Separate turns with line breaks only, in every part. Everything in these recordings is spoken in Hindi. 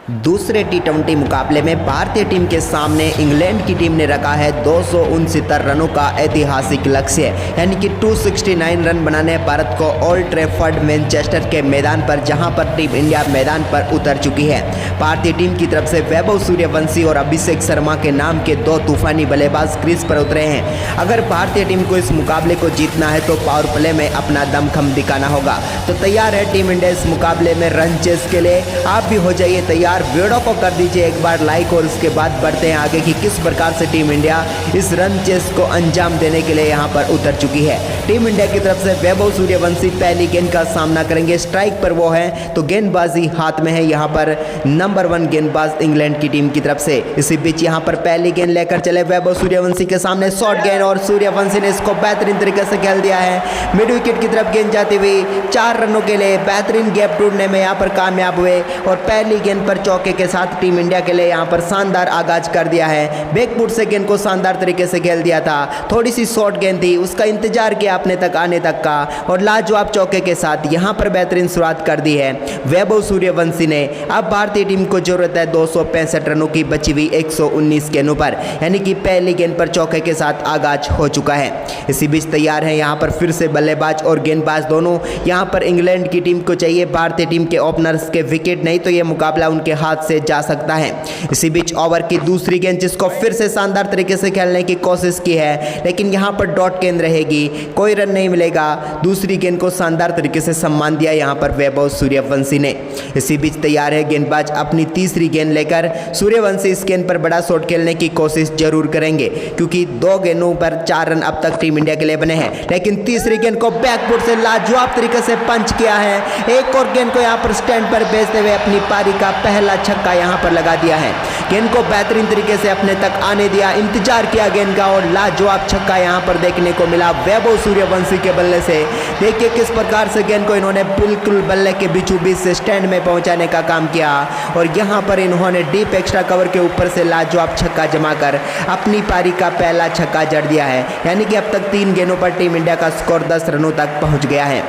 दूसरे टी20 मुकाबले में भारतीय टीम के सामने इंग्लैंड की टीम ने रखा है 269 रनों का ऐतिहासिक लक्ष्य, यानी कि 269 रन बनाने भारत को ओल्ड ट्रैफर्ड मैनचेस्टर के मैदान पर, जहां पर टीम इंडिया मैदान पर उतर चुकी है। भारतीय टीम की तरफ से वैभव सूर्यवंशी और अभिषेक शर्मा के नाम के दो तूफानी बल्लेबाज क्रीज पर उतरे हैं। अगर भारतीय टीम को इस मुकाबले को जीतना है तो पावर प्ले में अपना दमखम दिखाना होगा। तो तैयार है टीम इंडिया इस मुकाबले में रन चेस के लिए? आप भी हो जाइए तैयार। वीडियो को कर दीजिए एक बार लाइक और उसके बाद बढ़ते हैं आगे कि किस प्रकार से टीम इंडिया इस रन चेस को अंजाम देने के लिए यहां पर उतर चुकी है। टीम इंडिया की तरफ से वैभव सूर्यवंशी पहली गेंद का सामना करेंगे। स्ट्राइक पर वो है तो गेंदबाजी हाथ में है यहां पर नंबर 1 गेंदबाज इंग्लैंड की टीम की तरफ से। इसी बीच यहां पर पहली गेंद लेकर चले वैभव सूर्यवंशी के सामने शॉर्ट गेंद, और सूर्यवंशी ने इसको बेहतरीन तरीके से खेल दिया है। मिड विकेट की तरफ गेंद जाती हुई 4 रनों के लिए बेहतरीन गैप ढूंढने में यहां पर कामयाब हुए, और पहली गेंद पर चौके के साथ टीम इंडिया के लिए यहां पर शानदार आगाज कर दिया है। बैकफुट से गेंद को शानदार तरीके से खेल दिया था। थोड़ी सी शॉर्ट गेंद थी, उसका इंतजार किया अपने तक आने तक का, और लाजवाब चौके के साथ यहां पर बेहतरीन शुरुआत कर दी है वैभव सूर्यवंशी ने। अब भारतीय टीम को जरूरत है 265 रनों की बची हुई 119 गेंदों पर, यानी कि पहली गेंद पर चौके के साथ आगाज हो चुका है। इसी बीच तैयार है यहां पर फिर से बल्लेबाज और गेंदबाज दोनों। यहां पर इंग्लैंड की टीम को चाहिए भारतीय टीम के ओपनर्स के विकेट, नहीं तो यह मुकाबला उनके हाथ से जा सकता है। इसी बीच ओवर की दूसरी गेंद, जिसको फिर से शानदार तरीके से खेलने की कोशिश की है, लेकिन यहां पर डॉट गेंद रहेगी, कोई रन नहीं मिलेगा। दूसरी गेंद को शानदार तरीके से सम्मान दिया यहां पर वैभव सूर्यवंशी ने। इसी बीच तैयार है गेंदबाज अपनी तीसरी गेंद लेकर। सूर्यवंशी इस गेंद पर बड़ा शॉट खेलने की कोशिश जरूर करेंगे, क्योंकि 2 गेंदों पर 4 रन अब तक टीम इंडिया के लिए बने हैं, लेकिन तीसरी गेंद को बैकफुट से लाजवाब तरीके से पंच किया है। एक और गेंद को यहां पर स्टैंड पर भेजते हुए अपनी पारी का पहला छक्का यहां पर लगा दिया है। गेंद को बेहतरीन तरीके से अपने तक आने दिया, इंतजार किया गेंद का, और लाजवाब छक्का यहां पर देखने को मिला वैभव सूर्यवंशी के बल्ले से। देखिए किस प्रकार से गेंद को इन्होंने बिल्कुल बल्ले के बीचों बीच से स्टैंड में पहुंचाने का काम किया, और यहां पर इन्होंने डीप एक्स्ट्रा कवर के ऊपर से लाजवाब छक्का जमाकर अपनी पारी का पहला छक्का जड़ दिया है। यानी कि अब तक 3 गेंदों पर टीम इंडिया का स्कोर 10 रनों तक पहुंच गया है।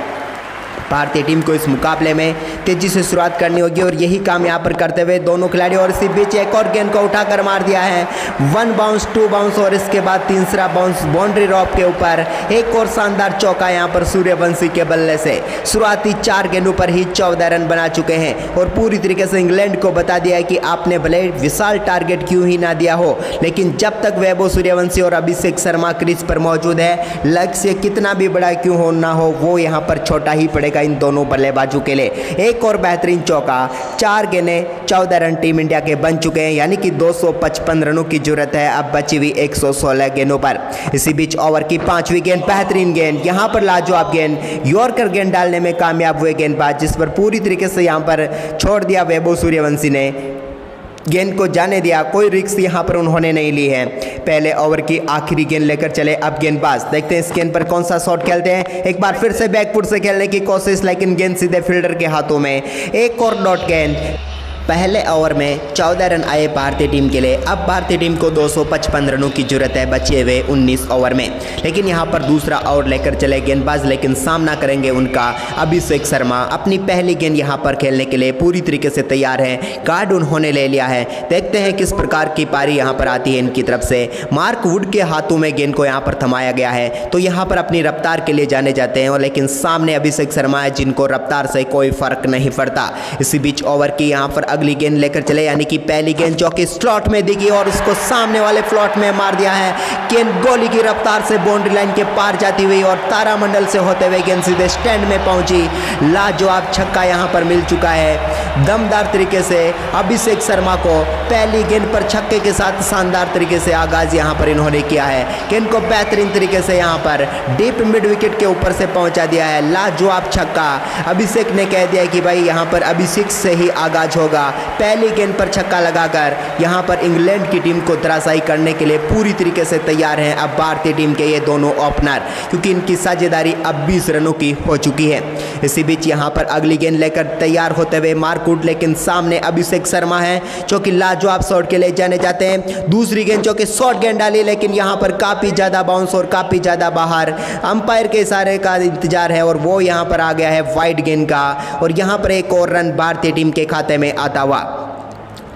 भारतीय टीम को इस मुकाबले में तेजी से शुरुआत करनी होगी, और यही काम यहां पर करते हुए दोनों खिलाड़ी। और इसी बीच एक और गेंद को उठाकर मार दिया है, 1 बाउंस 2 बाउंस, और इसके बाद तीसरा बाउंस बाउंड्री रॉप के ऊपर। एक और शानदार चौका यहां पर सूर्यवंशी के बल्ले से। शुरुआती 4 गेंदों पर ही 14 रन बना चुके हैं, और पूरी तरीके से इंग्लैंड को बता दिया है कि आपने भले विशाल टारगेट क्यों ही ना दिया हो, लेकिन जब तक वैभव सूर्यवंशी और अभिषेक शर्मा क्रीज पर मौजूद है, लक्ष्य कितना भी बड़ा क्यों हो ना हो, वो यहां पर छोटा ही पड़ेगा इन दोनों बल्लेबाजों के लिए। एक और बेहतरीन चौका, 4 गेंदें 14 रन टीम इंडिया के बन चुके हैं, यानी कि 255 रनों की जरूरत है अब बची हुई 116 गेंदों पर। इसी बीच ओवर की 5वीं गेंद, बेहतरीन गेंद, यहां पर लाजवाब गेंद, यॉर्कर गेंद डालने में कामयाब हुए गेंदबाज, जिस पर पूरी तरीके से यहां पर छोड़ दिया वैभव सूर्यवंशी ने। गेंद को जाने दिया, कोई रिस्क यहां पर उन्होंने नहीं ली है। पहले ओवर की आखिरी गेंद लेकर चले अब गेंदबाज। देखते हैं इस गेंद पर कौन सा शॉट खेलते हैं। एक बार फिर से बैकफुट से खेलने की कोशिश, लेकिन गेंद सीधे फील्डर के हाथों में। एक और डॉट गेंद। पहले ओवर में 14 रन आए भारतीय टीम के लिए। अब भारतीय टीम को 255 रनों की जरूरत है बचे हुए 19 ओवर में, लेकिन यहां पर दूसरा ओवर लेकर चले गेंदबाज, लेकिन सामना करेंगे उनका अभिषेक शर्मा। अपनी पहली गेंद यहां पर खेलने के लिए पूरी तरीके से तैयार है, कार्ड उन्होंने ले लिया है। देखते हैं किस प्रकार की पारी यहां पर आती है इनकी तरफ से। मार्क वुड के हाथों में गेंद को यहां पर थमाया गया है, तो यहां पर अपनी रफ्तार के लिए जाने जाते हैं, और लेकिन सामने अभिषेक शर्मा है जिनको रफ्तार से कोई फर्क नहीं पड़ता। इसी बीच ओवर की यहां पर अगली गेंद लेकर चले, यानी कि पहली गेंद जो कि स्लॉट में दिखी, और उसको सामने वाले फ्लॉट में मार दिया है। गेंद गोली की रफ्तार से बाउंड्री लाइन के पार जाती हुई और तारामंडल से होते हुए गेंद सीधे स्टैंड में पहुंची। लाजवाब छक्का यहां पर मिल चुका है। दमदार तरीके से अभिषेक शर्मा को पहली गेंद पर छक्के के साथ शानदार तरीके से आगाज यहां पर इन्होंने किया है। गेंद को बेहतरीन तरीके से यहां पर डीप मिड विकेट के ऊपर से पहुंचा दिया है। लाजवाब छक्का। अभिषेक ने कह दिया कि भाई यहां पर अभिषेक से ही आगाज होगा। पहली गेंद पर छक्का लगाकर यहां पर इंग्लैंड की टीम को धराशायी करने के लिए पूरी तरीके से तैयार हैं अब भारतीय टीम के ये दोनों ओपनर, क्योंकि इनकी साझेदारी अब 20 रनों की हो चुकी है। इसी बीच यहां पर अगली गेंद लेकर तैयार होते हुए मार्क वुड, लेकिन सामने अभिषेक शर्मा है जो कि लाजवाब शॉट के लिए जाने जाते हैं। दूसरी गेंद जो कि शॉर्ट गेंद डाली, लेकिन यहां पर काफ़ी ज़्यादा बाउंस और काफ़ी ज़्यादा बाहर। अंपायर के इशारे का इंतजार है और वो यहां पर आ गया है वाइड गेंद का, और यहां पर एक और रन भारतीय टीम के खाते में आता हुआ।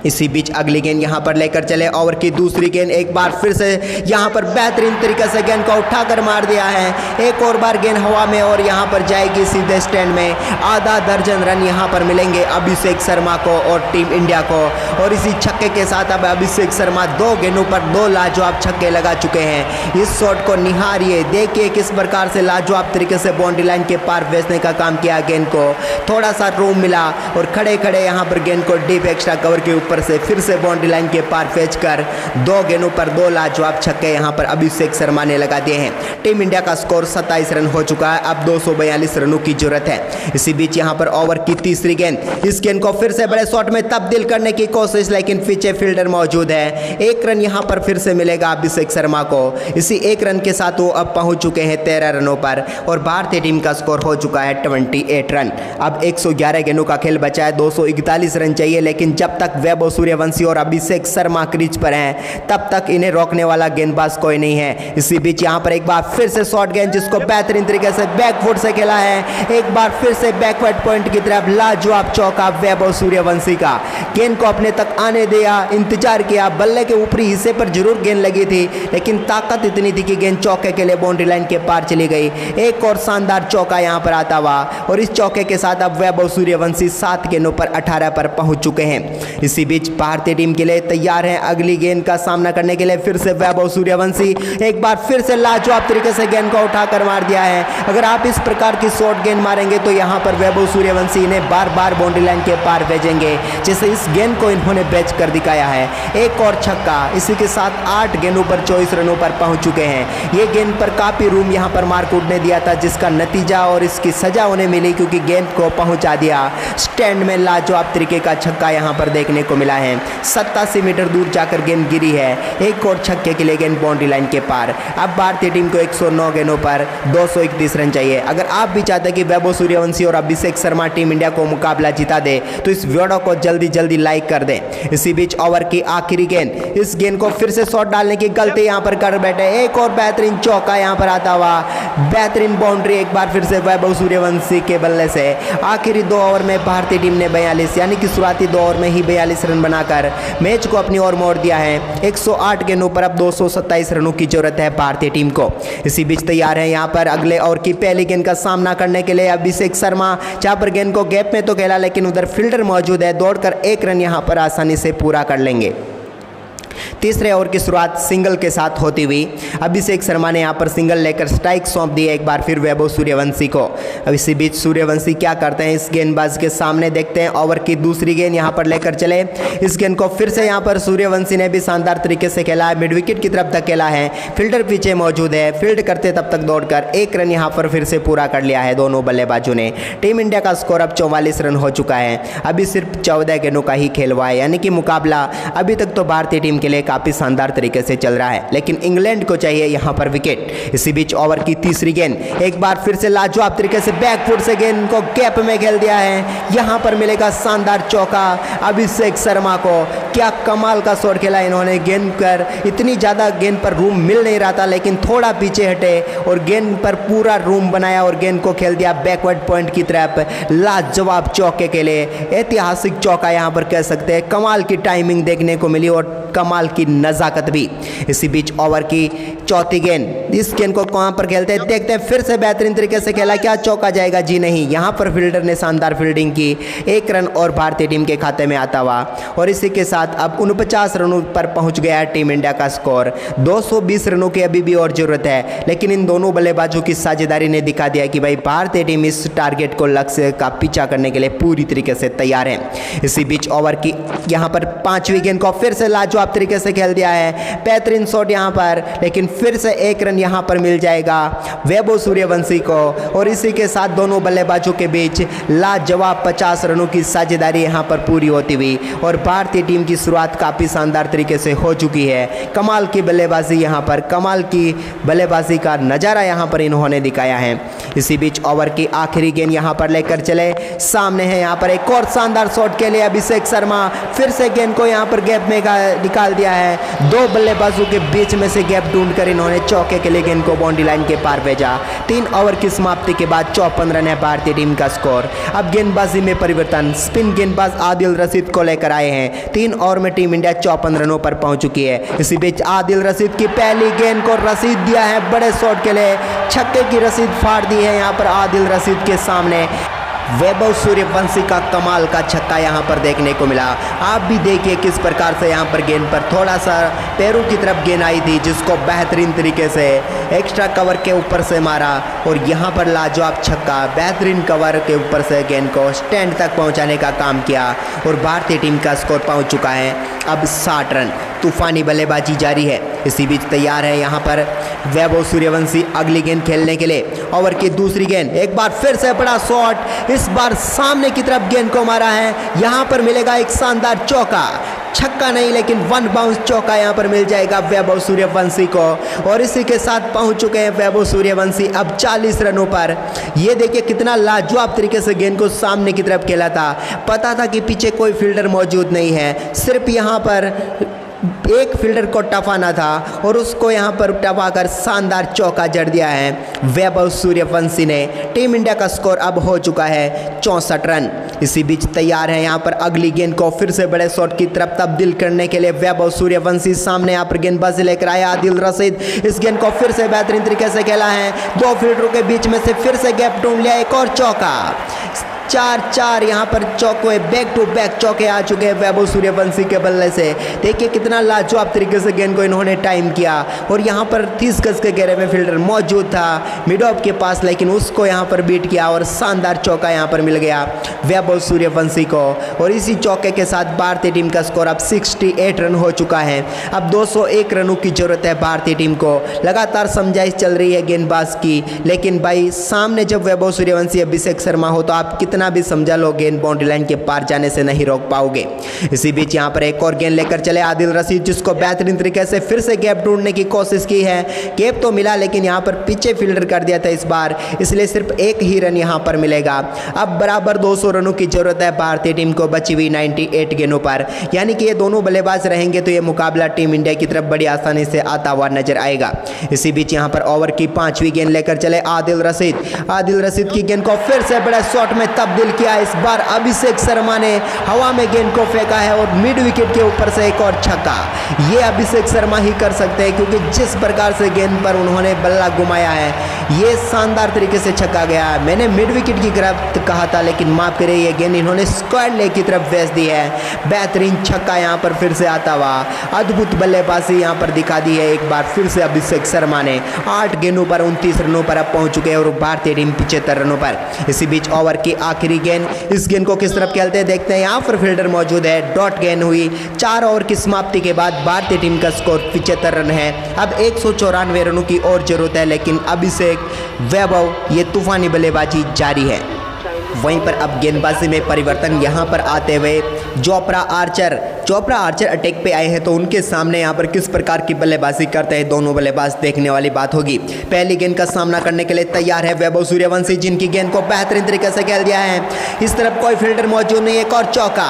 इसी बीच अगली गेंद यहां पर लेकर चले, ओवर की दूसरी गेंद एक बार फिर से यहां पर बेहतरीन तरीके से गेंद को उठाकर मार दिया है। एक और बार गेंद हवा में और यहां पर जाएगी सीधे स्टैंड में। आधा दर्जन रन यहां पर मिलेंगे अभिषेक शर्मा को और टीम इंडिया को। और इसी छक्के के साथ अब अभिषेक शर्मा 2 गेंदों पर 2 लाजवाब छक्के लगा चुके हैं। इस शॉट को निहारिए, देखिए किस प्रकार से लाजवाब तरीके से बाउंड्री लाइन के पार भेजने का काम किया। गेंद को थोड़ा सा रूम मिला और खड़े खड़े यहां पर गेंद को डीप एक्स्ट्रा कवर के ऊपर से फिर से बाउंड्री लाइन के पार फेंचकर 2 गेंदों पर 2 लाजवाब छक्के यहां पर अभिषेक शर्मा ने लगा दिए हैं। टीम इंडिया का स्कोर 27 रन हो चुका है। अब 242 रनों की जरूरत है। इसी बीच यहां पर ओवर की तीसरी गेंद, इस गेंद को फिर से बड़े शॉट में तब्दील करने की कोशिश, लेकिन पीछे फील्डर मौजूद है। 1 रन यहां पर फिर से मिलेगा अभिषेक शर्मा को। इसी 1 रन के साथ वो अब पहुंच चुके हैं 13 रनों पर और भारतीय टीम का स्कोर हो चुका है 28 रन। अब 111 गेंदों का खेल बचा है, 241 रन चाहिए, लेकिन जब तक वैभव सूर्यवंशी और अभिषेक शर्मा क्रीज पर हैं तब तक इन्हें रोकने वाला गेंदबाज कोई नहीं है। इसी बीच यहां पर एक बार फिर से शॉर्ट गेंद, जिसको बेहतरीन तरीके से बैकफुट से खेला है। एक बार फिर से बैकवर्ड पॉइंट की तरफ लाजवाब चौका वैभव सूर्यवंशी का। गेंद को अपने तक आने दिया, इंतजार किया, बल्ले के ऊपरी हिस्से पर जरूर गेंद लगी थी, लेकिन ताकत इतनी थी कि गेंद चौके के लिए बाउंड्री लाइन के पार चली गई। एक और शानदार चौका यहां पर आता हुआ और इस चौके के साथ अब वैभव सूर्यवंशी 7 गेंदों पर 18 पर पहुंच चुके हैं। इसी बीच भारतीय टीम के लिए तैयार है अगली गेंद का सामना करने के लिए। फिर से वैभव सूर्यवंशी एक बार फिर से लाजवाब तरीके से गेंद को उठाकर मार दिया है। अगर आप इस प्रकार की शॉर्ट गेंद मारेंगे तो यहां पर वैभव सूर्यवंशी इन्हें बार बार बाउंड्री लाइन के पार भेजेंगे, जैसे इस गेंद को इन्होंने बेच कर दिखाया है। एक और छक्का, इसी के साथ 8 गेंदों पर 24 रनों पर पहुंच चुके हैं। ये गेंद पर काफी रूम यहां पर मार्कउट ने दिया था, जिसका नतीजा और इसकी सजा उन्हें मिली, क्योंकि गेंद को पहुंचा दिया स्टैंड में। लाजवाब तरीके का छक्का यहां पर देखने को मिला है। 87 मीटर दूर जाकर गेंद गिरी है। एक और छक्के के लिए गेंद बाउंड्री लाइन के पार। अब भारतीय टीम को 109 गेंदों पर 231 रन चाहिए। अगर आप भी चाहते हैं कि वैभव सूर्यवंशी और अभिषेक शर्मा टीम इंडिया को मुकाबला जिता दे तो इस वीडियो को जल्दी जल्दी लाइक कर दें। इसी बीच ओवर की आखिरी गेंद, इस गेंद को फिर से शॉट डालने की गलती यहां पर कर बैठे। एक और बेहतरीन चौका यहां पर आता हुआ, बेहतरीन बाउंड्री एक बार फिर से वैभव सूर्यवंशी के बल्ले से। आखिरी 2 ओवर में भारतीय टीम ने 42 यानी कि शुरुआती 2 ओवर में ही 42 रन बनाकर मैच को अपनी ओर मोड़ दिया है। 108 गेंदों पर अब 227 रनों की जरूरत है भारतीय टीम को। इसी बीच तैयार है यहां पर अगले ओवर की पहली गेंद का सामना करने के लिए अभिषेक शर्मा। जहां पर गेंद को गैप में तो खेला, लेकिन उधर फील्डर मौजूद है, दौड़कर 1 रन यहां पर आसानी से पूरा कर लेंगे। तीसरे ओवर की शुरुआत सिंगल के साथ होती हुई अभिषेक शर्मा ने यहां पर सिंगल लेकर स्ट्राइक सौंप दी एक बार फिर वैभव सूर्यवंशी को। अब इसी बीच सूर्यवंशी क्या करते हैं इस गेंदबाज के सामने, देखते हैं। ओवर की दूसरी गेंद यहां पर लेकर चले। इस गेंद को फिर से यहां पर सूर्यवंशी ने भी शानदार तरीके से खेला है, मिड विकेट की तरफ धकेला है। फील्डर पीछे मौजूद है, फील्ड करते तब तक दौड़कर 1 रन यहां पर फिर से पूरा कर लिया है दोनों बल्लेबाजों ने। टीम इंडिया का स्कोर अब 44 रन हो चुका है। अभी सिर्फ 14 गेंदों का ही खेल हुआ है, यानी कि मुकाबला अभी तक तो भारतीय टीम के लिए काफी शानदार तरीके से चल रहा है, लेकिन इंग्लैंड को चाहिए यहां पर विकेट। इसी बीच ओवर की तीसरी गेंद, एक बार फिर से लाजवाब तरीके से बैकफुट से गेंद को गैप में खेल दिया है। यहां पर मिलेगा शानदार चौका अभिषेक शर्मा को। क्या कमाल का शॉट खेला इन्होंने। गेंद पर इतनी ज्यादा गेंद पर रूम मिल नहीं रहा था, लेकिन थोड़ा पीछे हटे और गेंद पर पूरा रूम बनाया और गेंद को खेल दिया बैकवर्ड पॉइंट की तरफ। लाजवाब चौके के लिए ऐतिहासिक चौका यहां पर कह सकते हैं। कमाल की टाइमिंग देखने को मिली और कमाल की नजाकत भी। इसी बीच ओवर की चौथी गेंद, इस गेंद को कहां पर खेलते हैं देखते हैं। फिर से बेहतरीन तरीके से खेला, क्या चौका जाएगा? जी नहीं, यहां पर फील्डर ने शानदार फील्डिंग की। 1 रन और भारतीय टीम के खाते में आता हुआ और इसी के साथ अब 49 रनों पर पहुंच गया है टीम इंडिया का स्कोर। 220 रनों की अभी भी और जरूरत है, लेकिन इन दोनों बल्लेबाजों की साझेदारी ने दिखा दिया कि भाई भारतीय टीम इस टारगेट को लक्ष्य का पीछा करने के लिए पूरी तरीके से तैयार है। इसी बीच ओवर की यहां पर 5वीं गेंद को फिर से लाजवाब तरीके से खेल दिया है। बेहतरीन शॉट यहां पर, लेकिन फिर से 1 रन यहां पर मिल जाएगा वैभव सूर्यवंशी को और इसी के साथ दोनों बल्लेबाजों के बीच लाजवाब 50 रनों की साझेदारी यहां पर पूरी होती हुई और भारतीय टीम की शुरुआत काफी शानदार तरीके से हो चुकी है। कमाल की बल्लेबाजी यहां पर, कमाल की बल्लेबाजी का नजारा यहां पर इन्होंने दिखाया है। इसी बीच ओवर की आखिरी गेंद यहां पर लेकर चले। सामने है यहां पर एक और शानदार शॉट के लिए अभिषेक शर्मा। फिर से गेंद को यहां पर गैप में निकाल दिया है। 2 बल्लेबाजों के बीच में से गैप ढूंढकर इन्होंने चौके के लिए गेंद को बाउंड्री लाइन के पार भेजा। 3 ओवर की समाप्ति के बाद 54 रन है भारतीय टीम का स्कोर। अब गेंदबाजी में परिवर्तन, स्पिन गेंदबाज आदिल रशीद को लेकर आए हैं। 3 ओवर में टीम इंडिया 54 रनों पर पहुंच चुकी है। इसी बीच आदिल रशीद की पहली गेंद को रसीद दिया है बड़े शॉट के लिए, छक्के की रसीद फाड़ दी है यहाँ पर आदिल रशीद के सामने। वैभव सूर्यवंशी का कमाल का छक्का यहाँ पर देखने को मिला। आप भी देखिए किस प्रकार से यहाँ पर गेंद पर थोड़ा सा पैरों की तरफ गेंद आई थी, जिसको बेहतरीन तरीके से एक्स्ट्रा कवर के ऊपर से मारा और यहाँ पर लाजवाब छक्का बेहतरीन कवर के ऊपर से गेंद को स्टैंड तक पहुँचाने का काम किया और भारतीय टीम का स्कोर पहुँच चुका है अब 60 रन। तूफानी बल्लेबाजी जारी है। इसी बीच तैयार है यहाँ पर वैभव सूर्यवंशी अगली गेंद खेलने के लिए। ओवर की दूसरी गेंद, एक बार फिर से बड़ा शॉट, इस बार सामने की तरफ गेंद को मारा है। यहाँ पर मिलेगा एक शानदार चौका, छक्का नहीं लेकिन वन बाउंस चौका यहाँ पर मिल जाएगा वैभव सूर्यवंशी को और इसी के साथ पहुँच चुके हैं वैभव सूर्यवंशी अब 40 रनों पर। ये देखिए कितना लाजवाब तरीके से गेंद को सामने की तरफ खेला था। पता था कि पीछे कोई फील्डर मौजूद नहीं है, सिर्फ यहाँ पर एक फील्डर को टफाना था और उसको यहाँ पर टफाकर शानदार चौका जड़ दिया है वैभव सूर्यवंशी ने। टीम इंडिया का स्कोर अब हो चुका है 64 रन। इसी बीच तैयार है यहाँ पर अगली गेंद को फिर से बड़े शॉट की तरफ तब्दील करने के लिए वैभव सूर्यवंशी। सामने यहाँ पर गेंदबाजी लेकर आया आदिल रशीद, इस गेंद को फिर से बेहतरीन तरीके से खेला है, दो फील्डरों के बीच में से फिर से गैप ढूंढ लिया, एक और चौका। 4-4 यहाँ पर चौके बैक टू बैक चौके आ चुके हैं वैभव सूर्यवंशी के बल्ले से। देखिए कितना लाजवाब तरीके से गेंद को इन्होंने टाइम किया और यहाँ पर 30 गज के घेरे में फील्डर मौजूद था मिड ऑफ के पास, लेकिन उसको यहाँ पर बीट किया और शानदार चौका यहाँ पर मिल गया वैभव सूर्यवंशी को। और इसी चौके के साथ भारतीय टीम का स्कोर अब 68 रन हो चुका है। अब 201 रनों की जरूरत है भारतीय टीम को। लगातार समझाइश चल रही है गेंदबाज की, लेकिन भाई सामने जब वैभव सूर्यवंशी अभिषेक शर्मा हो तो आप कितना भी समझा लो गेंद बाउंड्री लाइन के पार जाने से नहीं रोक पाओगे। इसी बीच यहाँ पर एक और गेंद लेकर चले आदिल रशीद, जिसको बेहतरीन तरीके से फिर से गैप ढूंढने की कोशिश की है। गैप तो मिला लेकिन यहाँ पर पीछे फील्डर कर दिया था इस बार, इसलिए सिर्फ एक ही रन यहाँ पर मिलेगा। अब बराबर 200 रनों की जरूरत है भारतीय टीम को बची हुई 98 गेंदों पर, यानी कि ये दोनों बल्लेबाज रहेंगे तो ये मुकाबला टीम इंडिया की तरफ बड़ी आसानी से आता हुआ नजर आएगा। इसी बीच यहाँ पर ओवर की 5वीं गेंद लेकर चले आदिल रशीद। आदिल रशीद की गेंद को फिर से बड़ा शॉट में तब्दील किया। इस बार अभिषेक शर्मा ने हवा में गेंद को फेंका है और मिड विकेट के ऊपर से एक और छक्का। ये अभिषेक शर्मा ही कर सकते हैं, क्योंकि जिस प्रकार से गेंद पर उन्होंने बल्ला घुमाया है ये शानदार तरीके से छक्का गया। मैंने मिड विकेट की तरफ कहा था, लेकिन माफ करें ये गेंद इन्होंने स्क्वायर लेग की तरफ भेज दी है। बेहतरीन छक्का यहाँ पर फिर से आता हुआ, अद्भुत बल्लेबाजी यहाँ पर दिखा दी है एक बार फिर से अभिषेक शर्मा ने। 8 गेंदों पर 29 रनों पर अब पहुंच चुके हैं और भारतीय टीम 75 रनों पर। इसी बीच ओवर की आखिरी गेंद, इस गेंद को किस तरफ खेलते हैं देखते हैं। यहाँ पर फील्डर मौजूद है, डॉट गेंद हुई। 4 ओवर की समाप्ति के बाद भारतीय टीम का स्कोर 75 रन है। अब 194 रनों की और जरूरत है, लेकिन अभिषेक वैभव ये तूफानी बल्लेबाजी जारी है। वहीं पर अब गेंदबाजी में परिवर्तन यहाँ पर आते हुए चोपड़ा आर्चर अटैक पे आए हैं, तो उनके सामने यहाँ पर किस प्रकार की बल्लेबाजी करते हैं दोनों बल्लेबाज देखने वाली बात होगी। पहली गेंद का सामना करने के लिए तैयार है वैभव सूर्यवंशी, जिनकी गेंद को बेहतरीन तरीके से खेल दिया है। इस तरफ कोई फील्डर मौजूद नहीं, एक और चौका।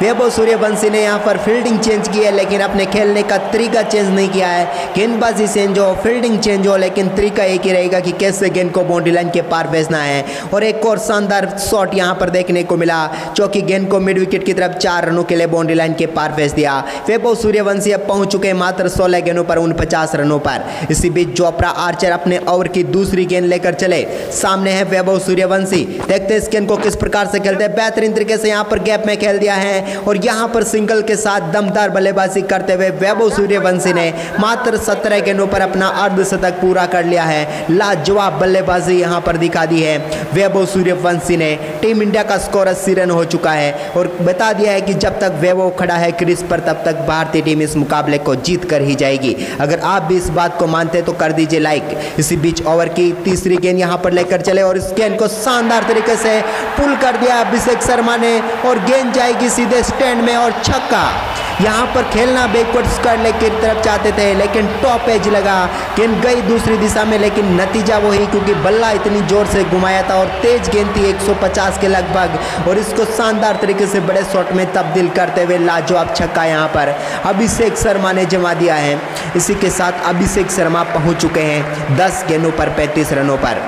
वैभव सूर्यवंशी ने यहाँ पर फील्डिंग चेंज की है, लेकिन अपने खेलने का तरीका चेंज नहीं किया है। गेंदबाजी चेंज हो, फील्डिंग चेंज हो, लेकिन तरीका एक ही रहेगा कि कैसे गेंद को बाउंड्री लाइन के पार भेजना है। और एक और शानदार शॉट यहाँ पर देखने को मिला, चौकी गेंद को मिड विकेट की तरफ 4 रनों के लिए बाउंड्री लाइन के पार भेज दिया। वैभव सूर्यवंशी अब पहुंच चुके हैं मात्र 16 गेंदों पर 49 रनों पर। इसी बीच चोपड़ा आर्चर अपने ओवर की दूसरी गेंद लेकर चले। सामने है वैभव सूर्यवंशी, देखते हैं इस गेंद को किस प्रकार से खेलते हैं। बेहतरीन तरीके से यहाँ पर गैप में खेल दिया है और यहाँ पर सिंगल के साथ दमदार बल्लेबाजी करते हुए वैभव सूर्यवंशी ने मात्र 17 गेंदों पर अपना अर्धशतक पूरा कर लिया है। लाजवाब बल्लेबाजी यहाँ पर दिखा दी है वैभव सूर्यवंशी ने। टीम इंडिया का स्कोर 80 रन हो चुका है और बता दिया है कि जब तक वैभव खड़ा है क्रीज पर तब तक भारतीय टीम इस मुकाबले को जीत कर ही जाएगी। अगर आप भी इस बात को मानते हैं तो कर दीजिए लाइक। इसी बीच ओवर की तीसरी गेंद यहाँ पर लेकर चले और इस गेंद को शानदार तरीके से पुल कर दिया अभिषेक शर्मा ने और गेंद जाएगी सीधे स्टैंड में और छक्का। यहाँ पर खेलना बैकवर्ड स्क्वायर लेग की तरफ चाहते थे, लेकिन टॉप एज लगा, गेंद गई दूसरी दिशा में, लेकिन नतीजा वही, क्योंकि बल्ला इतनी जोर से घुमाया था और तेज गेंद थी 150 के लगभग, और इसको शानदार तरीके से बड़े शॉट में तब्दील करते हुए लाजवाब छक्का यहाँ पर अभिषेक शर्मा ने जमा दिया है। इसी के साथ अभिषेक शर्मा पहुँच चुके हैं 10 गेंदों पर 35 रनों पर।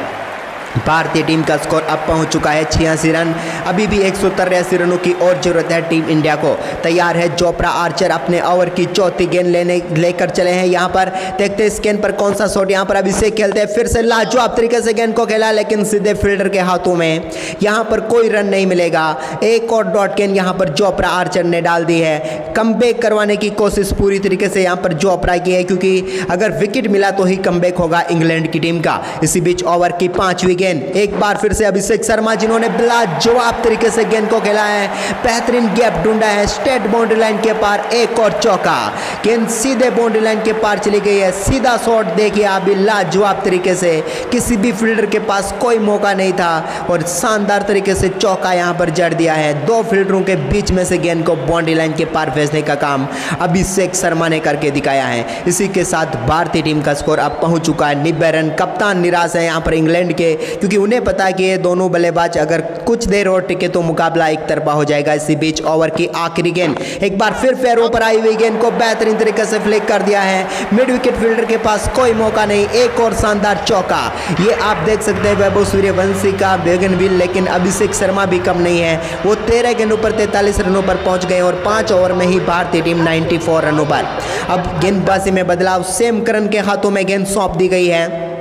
भारतीय टीम का स्कोर अब पहुंच चुका है 86 रन। अभी भी 183 रनों की और जरूरत है टीम इंडिया को। तैयार है जोफ्रा आर्चर, अपने ओवर की चौथी गेंद लेकर चले हैं। यहाँ पर देखते हैं इस गेंद पर कौन सा शॉट यहाँ पर अभिषेक खेलते हैं। फिर से लाजवाब तरीके से गेंद को खेला, लेकिन सीधे फील्डर के हाथों में। यहाँ पर कोई रन नहीं मिलेगा। एक और डॉट गेंद यहाँ पर जोफ्रा आर्चर ने डाल दी है। कमबैक करवाने की कोशिश पूरी तरीके से यहाँ पर जोफ्रा की है, क्योंकि अगर विकेट मिला तो ही कमबैक होगा इंग्लैंड की टीम का। इसी बीच ओवर की 5वीं गेंद, एक बार फिर से अभिषेक शर्मा, जिन्होंने लाजवाब तरीके से गेंद को खेला है, बेहतरीन गैप ढूंढा है, स्ट्रेट बाउंड्री लाइन के पार एक और चौका। गेंद सीधे बाउंड्री लाइन के पार चली गई है। सीधा शॉट देखिए आप, लाजवाब तरीके से, किसी भी फील्डर के पास कोई मौका नहीं था और शानदार तरीके से चौका यहां पर जड़ दिया है। दो फील्डरों के बीच में से गेंद को बाउंड्री लाइन के पार भेजने का काम अभिषेक शर्मा ने करके दिखाया है। इसी के साथ भारतीय टीम का स्कोर अब पहुंच चुका है 90 रन। कप्तान निराश है यहां पर इंग्लैंड के, क्योंकि उन्हें पता है कि ये दोनों बल्लेबाज अगर कुछ देर और टिके तो मुकाबला एक तरफा हो जाएगा। इसी बीच ओवर की आखिरी गेंद, एक बार फिर पैरों पर आई हुई गेंद को बेहतरीन तरीके से फ्लिक कर दिया है। मिड विकेट फील्डर के पास कोई मौका नहीं, एक और शानदार चौका। ये आप देख सकते हैं वैभव सूर्यवंशी का बेगनविल, लेकिन अभिषेक शर्मा भी कम नहीं है। वो 13 गेंदों पर 43 रनों पर पहुंच गए और 5 ओवर में ही भारतीय टीम 94 रनों पर। अब गेंदबाजी में बदलाव, सैम करन के हाथों में गेंद सौंप दी गई है।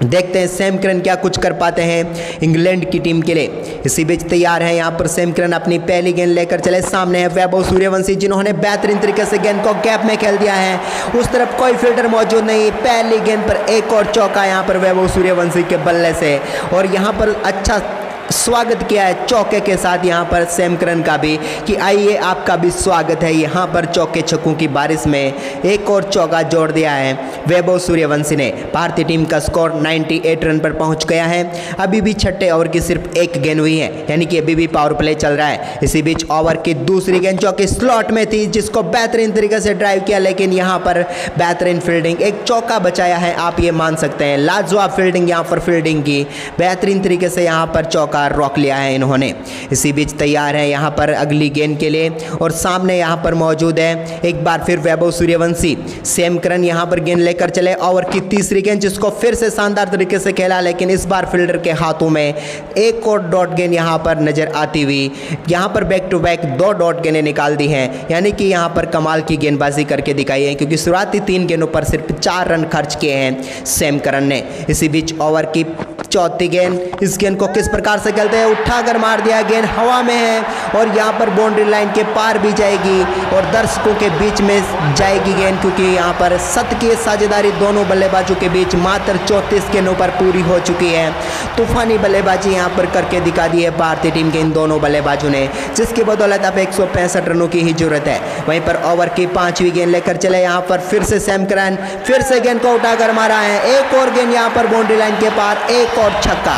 देखते हैं सैम करन क्या कुछ कर पाते हैं इंग्लैंड की टीम के लिए। इसी बीच तैयार है यहाँ पर सैम करन, अपनी पहली गेंद लेकर चले। सामने है वैभव सूर्यवंशी, जिन्होंने बेहतरीन तरीके से गेंद को गैप में खेल दिया है। उस तरफ कोई फील्डर मौजूद नहीं। पहली गेंद पर एक और चौका यहाँ पर वैभव सूर्यवंशी के बल्ले से, और यहाँ पर अच्छा स्वागत किया है चौके के साथ यहाँ पर सैम करन का भी, कि आइए आपका भी स्वागत है। यहाँ पर चौके छक्कों की बारिश में एक और चौका जोड़ दिया है वैभव सूर्यवंशी ने। भारतीय टीम का स्कोर 98 रन पर पहुँच गया है। अभी भी छठे ओवर की सिर्फ एक गेंद हुई है, यानी कि अभी भी पावर प्ले चल रहा है। इसी बीच ओवर की दूसरी गेंद जो कि स्लॉट में थी, जिसको बेहतरीन तरीके से ड्राइव किया, लेकिन यहाँ पर बेहतरीन फील्डिंग, एक चौका बचाया है, आप ये मान सकते हैं। लाजवाब फील्डिंग यहाँ पर फील्डिंग की, बेहतरीन तरीके से यहाँ पर चौका रोक लिया है इन्होंने। इसी बीच तैयार है यहाँ पर अगली गेंद के लिए, और सामने यहाँ पर मौजूद है एक बार फिर वैभव सूर्यवंशी। सैम करन यहाँ पर गेंद लेकर चले। ओवर की तीसरी गेंद, जिसको फिर से शानदार तरीके से खेला, लेकिन इस बार फील्डर के हाथों में एक और डॉट गेंद यहाँ पर नजर आती हुई। यहाँ पर बैक टू बैक 2 डॉट गेंदें निकाल दी हैं, यानी कि यहाँ पर कमाल की गेंदबाजी करके दिखाई है, क्योंकि शुरुआती 3 गेंदों पर सिर्फ 4 रन खर्च किए हैं सैम करन ने। इसी बीच ओवर की चौथी गेंद, इस गेंद को किस प्रकार से खेलते हैं, उठाकर मार दिया, गेंद हवा में है और यहाँ पर बाउंड्री लाइन के पार भी जाएगी और दर्शकों के बीच में जाएगी गेंद, क्योंकि यहाँ पर शतकीय साझेदारी दोनों बल्लेबाजों के बीच मात्र 34 गेंदों पर पूरी हो चुकी है। तूफानी बल्लेबाजी यहाँ पर करके दिखा दी है भारतीय टीम के इन दोनों बल्लेबाजों ने, जिसकी बदौलत अब 165 रनों की ही जरूरत है। वहीं पर ओवर की 5वीं गेंद लेकर चले यहाँ पर फिर से सैम करन, फिर से गेंद को उठाकर मारा है। एक और गेंद यहाँ पर बाउंड्री लाइन के पार, एक और छक्का,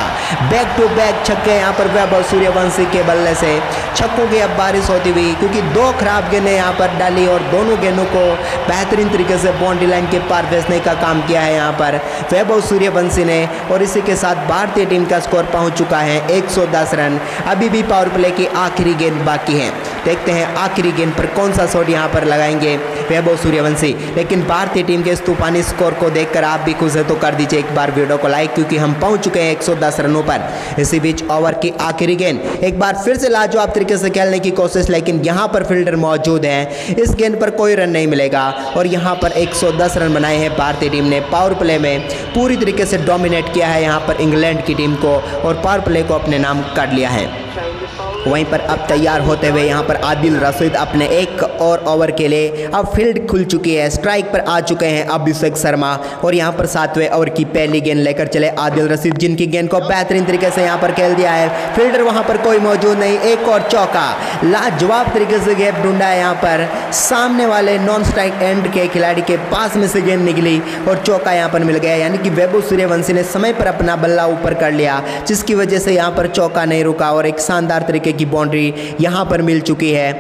बैक टू बैक छक्के यहाँ पर वैभव सूर्यवंशी के बल्ले से। छक्कों की अब बारिश होती हुई, क्योंकि 2 खराब गेंदें यहाँ पर डाली और दोनों गेंदों को बेहतरीन तरीके से बाउंड्री लाइन के पार भेजने का काम किया है यहाँ पर वैभव सूर्यवंशी ने। और इसी के साथ भारतीय टीम का स्कोर पहुँच चुका है 110 रन। अभी भी पावर प्ले की आखिरी गेंद बाकी है। देखते हैं आखिरी गेंद पर कौन सा शॉट यहाँ पर लगाएंगे वैभव सूर्यवंशी। लेकिन भारतीय टीम के इस तूफानी स्कोर को देखकर आप भी खुश है तो कर दीजिए एक बार वीडियो को लाइक, क्योंकि हम पहुंच चुके हैं 110 रनों पर। इसी बीच ओवर की आखिरी गेंद, एक बार फिर से लाजवाब तरीके से खेलने की कोशिश, लेकिन यहाँ पर फील्डर मौजूद हैं। इस गेंद पर कोई रन नहीं मिलेगा और यहाँ पर 110 रन बनाए हैं भारतीय टीम ने। पावर प्ले में पूरी तरीके से डोमिनेट किया है यहाँ पर इंग्लैंड की टीम को और पावर प्ले को अपने नाम कर लिया है। वहीं पर अब तैयार होते हुए यहाँ पर आदिल रशीद अपने एक और ओवर के लिए, अब फील्ड खुल चुकी है। स्ट्राइक पर आ चुके हैं अभिषेक शर्मा और यहाँ पर 7वें ओवर की पहली गेंद लेकर चले आदिल रशीद, जिनकी गेंद को बेहतरीन तरीके से यहाँ पर खेल दिया है। फील्डर वहाँ पर कोई मौजूद नहीं। एक और चौका, लाजवाब तरीके से गैप ढूंढा है यहाँ पर सामने वाले नॉन स्ट्राइक एंड के खिलाड़ी के पास में से गेंद निकली और चौका यहाँ पर मिल गया, यानी कि वैभव सूर्यवंशी ने समय पर अपना बल्ला ऊपर कर लिया, जिसकी वजह से यहाँ पर चौका नहीं रुका और एक शानदार तरीके की बाउंड्री यहां पर मिल चुकी है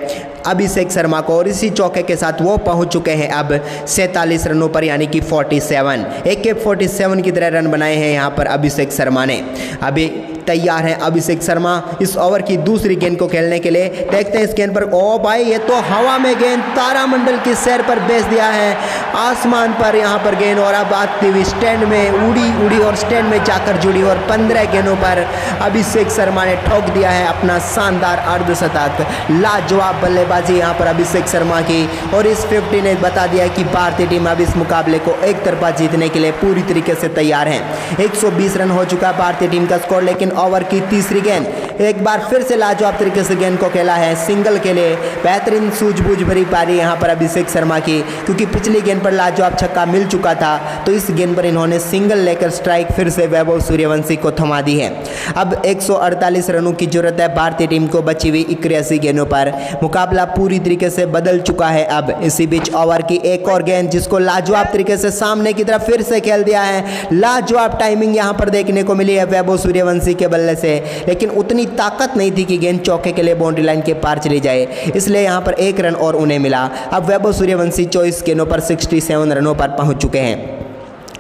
अभिषेक शर्मा को। और इसी चौके के साथ वो पहुंच चुके हैं अब 47 रनों पर, यानी कि 47 AK-47 की तरह रन बनाए हैं यहां पर अभिषेक शर्मा ने। अभी तैयार हैं अभिषेक शर्मा इस ओवर की दूसरी गेंद को खेलने के लिए। देखते हैं इस गेंद पर, ओ भाई ये तो हवा में गेंद तारामंडल की सैर पर भेज दिया है, आसमान पर यहाँ पर गेंद, और अब आती हुई स्टैंड में उड़ी और स्टैंड में जाकर जुड़ी, और 15 गेंदों पर अभिषेक शर्मा ने ठोक दिया है अपना शानदार अर्धशतक। लाजवाब बल्लेबाजी यहाँ पर अभिषेक शर्मा की, और इस 50 ने बता दिया कि भारतीय टीम अब इस मुकाबले को एक तरफा जीतने के लिए पूरी तरीके से तैयार है। 120 रन हो चुका भारतीय टीम का स्कोर, लेकिन ओवर की तीसरी गेंद एक बार फिर से लाजवाब तरीके से गेंद को खेला है सिंगल के लिए। बेहतरीन सूझबूझ भरी पारी यहाँ पर अभिषेक शर्मा की, क्योंकि पिछली गेंद पर लाजवाब छक्का मिल चुका था, तो इस गेंद पर इन्होंने सिंगल लेकर स्ट्राइक फिर से वैभव सूर्यवंशी को थमा दी है। अब 148 रनों की जरूरत है भारतीय टीम को बची हुई 81 गेंदों पर। मुकाबला पूरी तरीके से बदल चुका है। अब इसी बीच ओवर की एक और गेंद जिसको लाजवाब तरीके से सामने की तरफ फिर से खेल दिया है। लाजवाब टाइमिंग यहाँ पर देखने को मिली है वैभव सूर्यवंशी के बल्ले से, लेकिन उतनी ताकत नहीं थी कि गेंद चौके के लिए बाउंड्री लाइन के पार चली जाए, इसलिए यहाँ पर एक रन और उन्हें मिला। अब वैभव सूर्यवंशी 24 गेंदों पर 67 रनों पर पहुंच चुके हैं।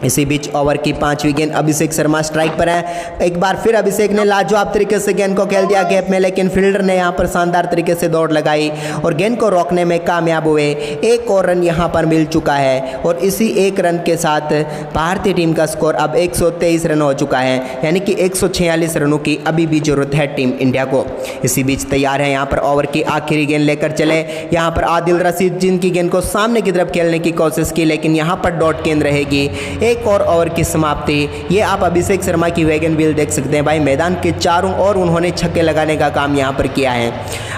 इसी बीच ओवर की 5वीं गेंद अभिषेक शर्मा स्ट्राइक पर है। एक बार फिर अभिषेक ने लाजवाब तरीके से गेंद को खेल दिया गैप में, लेकिन फील्डर ने यहां पर शानदार तरीके से दौड़ लगाई और गेंद को रोकने में कामयाब हुए। एक और रन यहां पर मिल चुका है, और इसी एक रन के साथ भारतीय टीम का स्कोर अब 123 रन हो चुका है, यानी कि 146 रनों की अभी भी जरूरत है टीम इंडिया को। इसी बीच तैयार है यहाँ पर ओवर की आखिरी गेंद लेकर चले। यहाँ पर आदिल रशीद जिनकी गेंद को सामने की तरफ खेलने की कोशिश की, लेकिन यहाँ पर डॉट गेंद रहेगी। एक और ओवर की समाप्ति। ये आप अभिषेक शर्मा की वैगन व्हील देख सकते हैं भाई, मैदान के चारों ओर उन्होंने छक्के लगाने का काम यहाँ पर किया है।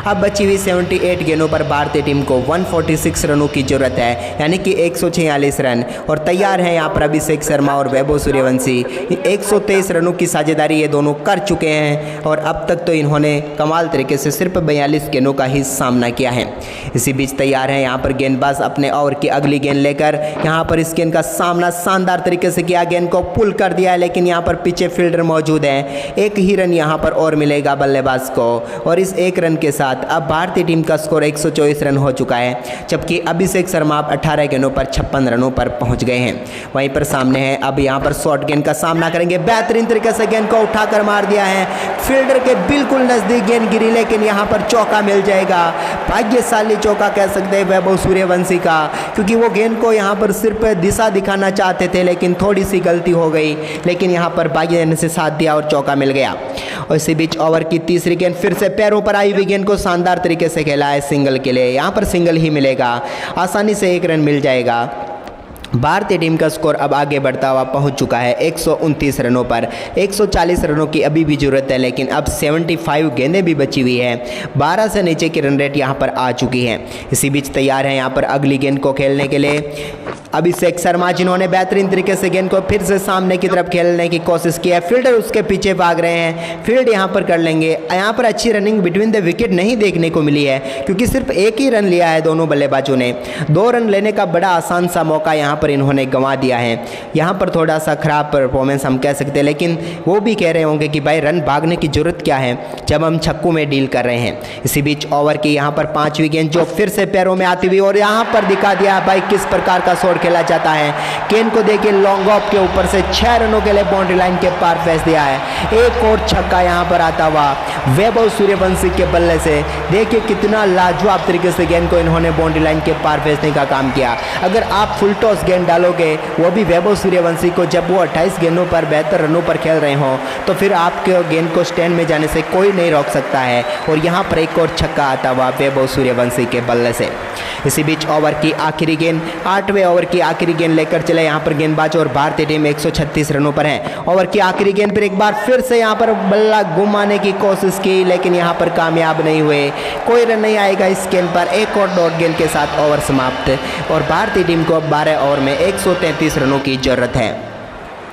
अब बची हुई 78 गेंदों पर भारतीय टीम को 146 रनों की जरूरत है, यानी कि 146 रन, और तैयार हैं यहाँ पर अभिषेक शर्मा और वैभव सूर्यवंशी। 123 रनों की साझेदारी ये दोनों कर चुके हैं, और अब तक तो इन्होंने कमाल तरीके से सिर्फ 42 गेंदों का ही सामना किया है। इसी बीच तैयार है यहाँ पर गेंदबाज अपने ओवर की अगली गेंद लेकर। यहाँ पर इस गेंद का सामना शानदार तरीके से किया, गेंद को पुल कर दिया है, लेकिन यहाँ पर पीछे फील्डर मौजूद है। एक ही रन यहाँ पर और मिलेगा बल्लेबाज को, और इस एक रन के साथ अब भारतीय टीम का स्कोर 124 रन हो चुका है, जबकि अभिषेक शर्मा अब 18 गेंदों पर 56 रनों पर पहुंच गए हैं। वहीं पर सामने है, अब यहाँ पर शॉर्ट गेंद का सामना करेंगे। बेहतरीन तरीके से गेंद को उठाकर मार दिया है, फील्डर के बिल्कुल नजदीक गेंद गिरी, लेकिन यहाँ पर चौका मिल जाएगा। भाग्यशाली चौका कह सकते हैं वैभव सूर्यवंशी का, क्योंकि वो गेंद को यहाँ पर सिर्फ दिशा दिखाना चाहते थे, लेकिन थोड़ी सी गलती हो गई, लेकिन यहाँ पर भाग्य ने से साथ दिया और चौका मिल गया। और इसी बीच ओवर की तीसरी गेंद फिर से पैरों पर आई हुई गेंद को शानदार तरीके से खेला है सिंगल के लिए। यहाँ पर सिंगल ही मिलेगा, आसानी से एक रन मिल जाएगा। भारतीय टीम का स्कोर अब आगे बढ़ता हुआ पहुंच चुका है 129 रनों पर। 140 रनों की अभी भी जरूरत है, लेकिन अब 75 गेंदें भी बची हुई है। 12 से नीचे की रन रेट यहां पर आ चुकी है। इसी बीच तैयार है यहां पर अगली गेंद को खेलने के लिए अभिषेक शर्मा, जिन्होंने बेहतरीन तरीके से गेंद को फिर से सामने की तरफ खेलने की कोशिश की है। फील्डर उसके पीछे भाग रहे हैं, फील्ड यहाँ पर कर लेंगे। यहाँ पर अच्छी रनिंग बिटवीन द विकेट नहीं देखने को मिली है, क्योंकि सिर्फ एक ही रन लिया है दोनों बल्लेबाजों ने। 2 रन लेने का बड़ा आसान सा मौका यहाँ पर इन्होंने गंवा दिया है। यहाँ पर थोड़ा सा खराब परफॉर्मेंस हम कह सकते हैं, लेकिन वो भी कह रहे होंगे कि भाई रन भागने की जरूरत क्या है जब हम छक्कों में डील कर रहे हैं। इसी बीच ओवर की यहाँ पर 5वीं गेंद जो फिर से पैरों में आती हुई, और यहाँ पर दिखा दिया भाई किस प्रकार का शॉट खेला जाता है। गेंद को देखिए लॉन्ग ऑफ के ऊपर से 6 रनों के लिए बाउंड्री लाइन के पार फेंक दिया है। एक और छक्का यहाँ पर आता हुआ वैभव सूर्यवंशी के बल्ले से। देखिए कितना लाजवाब तरीके से गेंद को इन्होंने बाउंड्री लाइन के पार फेंकने का काम किया। अगर आप फुल टॉस गेंद डालोगे, वो भी वैभव सूर्यवंशी को, जब वो 28 गेंदों पर 72 रनों पर खेल रहे हों, तो फिर आपके गेंद को स्टैंड में जाने से कोई नहीं रोक सकता है। और यहाँ पर एक और छक्का आता हुआ वैभव सूर्यवंशी के बल्ले से। इसी बीच ओवर की आखिरी गेंद, 8वें ओवर की आखिरी गेंद लेकर चले यहाँ पर गेंदबाज, और भारतीय टीम 136 रनों पर है। ओवर की आखिरी गेंद पर एक बार फिर से यहाँ पर बल्ला घुमाने की कोशिश की, लेकिन यहाँ पर कामयाब नहीं हुए। कोई रन नहीं आएगा इस गेंद पर। एक और डॉट गेंद के साथ ओवर समाप्त, और भारतीय टीम को 12 ओवर में 133 रनों की जरूरत है।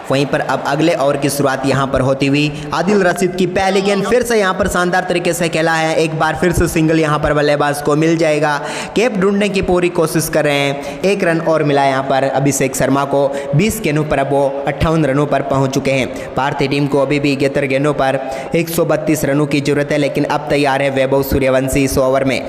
वहीं पर अब अगले ओवर की शुरुआत यहां पर होती हुई आदिल रशीद की पहली गेंद फिर से यहां पर शानदार तरीके से खेला है। एक बार फिर से सिंगल यहां पर बल्लेबाज को मिल जाएगा। कैप ढूंढने की पूरी कोशिश कर रहे हैं। एक रन और मिला यहां पर अभिषेक शर्मा को। 20 गेंदों पर अब वो 58 रनों पर पहुंच चुके हैं। भारतीय टीम को अभी भी 71 गेंदों पर 132 रनों की जरूरत है, लेकिन अब तैयार है वैभव सूर्यवंशी इस ओवर में।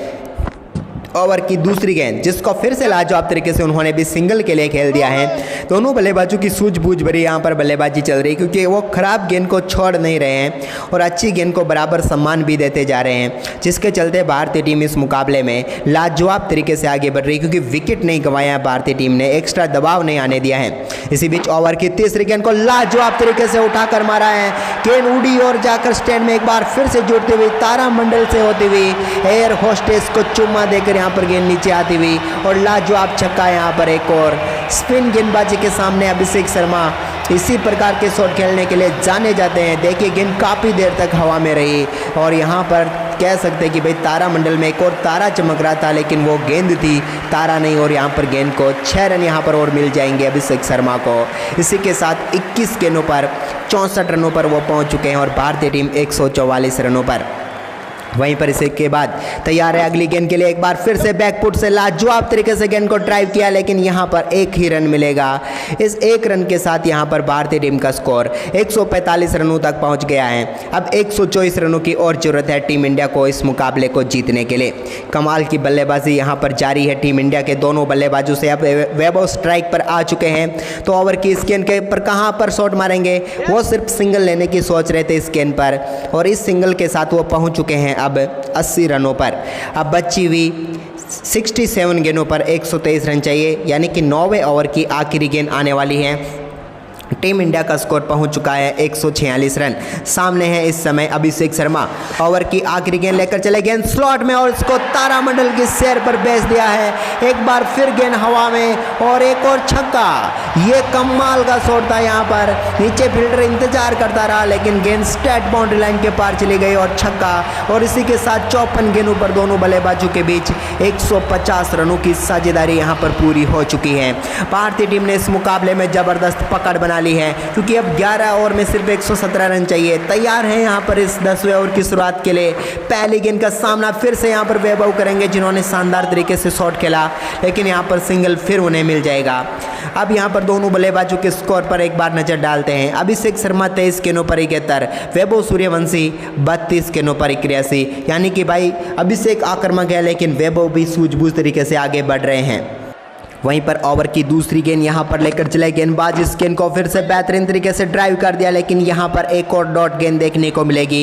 ओवर की दूसरी गेंद जिसको फिर से लाजवाब तरीके से उन्होंने भी सिंगल के लिए खेल दिया है। दोनों बल्लेबाजों की सूझबूझ भरी यहाँ पर बल्लेबाजी चल रही है, क्योंकि वो खराब गेंद को छोड़ नहीं रहे हैं और अच्छी गेंद को बराबर सम्मान भी देते जा रहे हैं, जिसके चलते भारतीय टीम इस मुकाबले में लाजवाब तरीके से आगे बढ़ रही है, क्योंकि विकेट नहीं गंवाया है भारतीय टीम ने, एक्स्ट्रा दबाव नहीं आने दिया है। इसी बीच ओवर की तीसरी गेंद को लाजवाब तरीके से उठाकर मारा है, गेंद उड़ी और जाकर स्टैंड में एक बार फिर से जुड़ती हुई तारामंडल से होती हुई एयर होस्टेस को चुम्मा देकर यहाँ पर गेंद नीचे आती हुई और लाजवाब छक्का यहाँ पर एक और। स्पिन गेंदबाजी के सामने अभिषेक शर्मा इसी प्रकार के शॉट खेलने के लिए जाने जाते हैं। देखिए गेंद काफ़ी देर तक हवा में रही और यहाँ पर कह सकते हैं कि भाई तारामंडल में एक और तारा चमक रहा था, लेकिन वो गेंद थी, तारा नहीं। और यहाँ पर गेंद को 6 रन यहाँ पर और मिल जाएंगे अभिषेक शर्मा को। इसी के साथ 21 गेंदों पर 64 रनों पर वो पहुँच चुके हैं और भारतीय टीम 144 रनों पर। वहीं पर इसी के बाद तैयार है अगली गेंद के लिए। एक बार फिर से बैकफुट से लाजवाब तरीके से गेंद को ड्राइव किया, लेकिन यहाँ पर एक ही रन मिलेगा। इस एक रन के साथ यहाँ पर भारतीय टीम का स्कोर 145 रनों तक पहुँच गया है। अब 124 रनों की और जरूरत है टीम इंडिया को इस मुकाबले को जीतने के लिए। कमाल की बल्लेबाजी यहाँ पर जारी है टीम इंडिया के दोनों बल्लेबाजों से। अब वैभव स्ट्राइक पर आ चुके हैं, तो ओवर की इस गेंद के पर कहाँ पर शॉट मारेंगे, वो सिर्फ सिंगल लेने की सोच रहे थे इस गेंद पर, और इस सिंगल के साथ वो पहुँच चुके हैं अब 80 रनों पर। अब बची हुई 67 गेंदों पर 123 रन चाहिए, यानी कि 9वें ओवर की आखिरी गेंद आने वाली है। टीम इंडिया का स्कोर पहुंच चुका है 146 रन। सामने है इस समय अभिषेक शर्मा। ओवर की आखिरी गेंद लेकर चले, गेंद स्लॉट में और इसको तारामंडल की सैर पर भेज दिया है। एक बार फिर गेंद हवा में और एक और छक्का। ये कमाल का शॉट था, यहाँ पर नीचे फील्डर इंतजार करता रहा, लेकिन गेंद स्ट्रेट बाउंड्री लाइन के पार चली गई और छक्का। और इसी के साथ 54 गेंदों पर दोनों बल्लेबाजों के बीच 150 रनों की साझेदारी यहाँ पर पूरी हो चुकी है। भारतीय टीम ने इस मुकाबले में जबरदस्त पकड़ बना ली है, क्योंकि अब 11 ओवर में सिर्फ 117 रन चाहिए। तैयार हैं यहाँ पर इस 10वें ओवर की शुरुआत के लिए। पहली गेंद का सामना फिर से यहाँ पर वैभव करेंगे, जिन्होंने शानदार तरीके से शॉट खेला, लेकिन यहाँ पर सिंगल फिर उन्हें मिल जाएगा। अब यहाँ पर दोनों बल्लेबाजों के स्कोर पर एक बार नजर डालते हैं। अभिषेक शर्मा 23 गेंदों पर 71, वैभव सूर्यवंशी 32 गेंदों पर 81, यानी कि भाई अभिषेक आक्रामक है, लेकिन वैभव भी सूझबूझ तरीके से आगे बढ़ रहे हैं। वहीं पर ओवर की दूसरी गेंद यहाँ पर लेकर चले गेंदबाज, इस गेंद को फिर से बेहतरीन तरीके से ड्राइव कर दिया, लेकिन यहाँ पर एक और डॉट गेंद देखने को मिलेगी।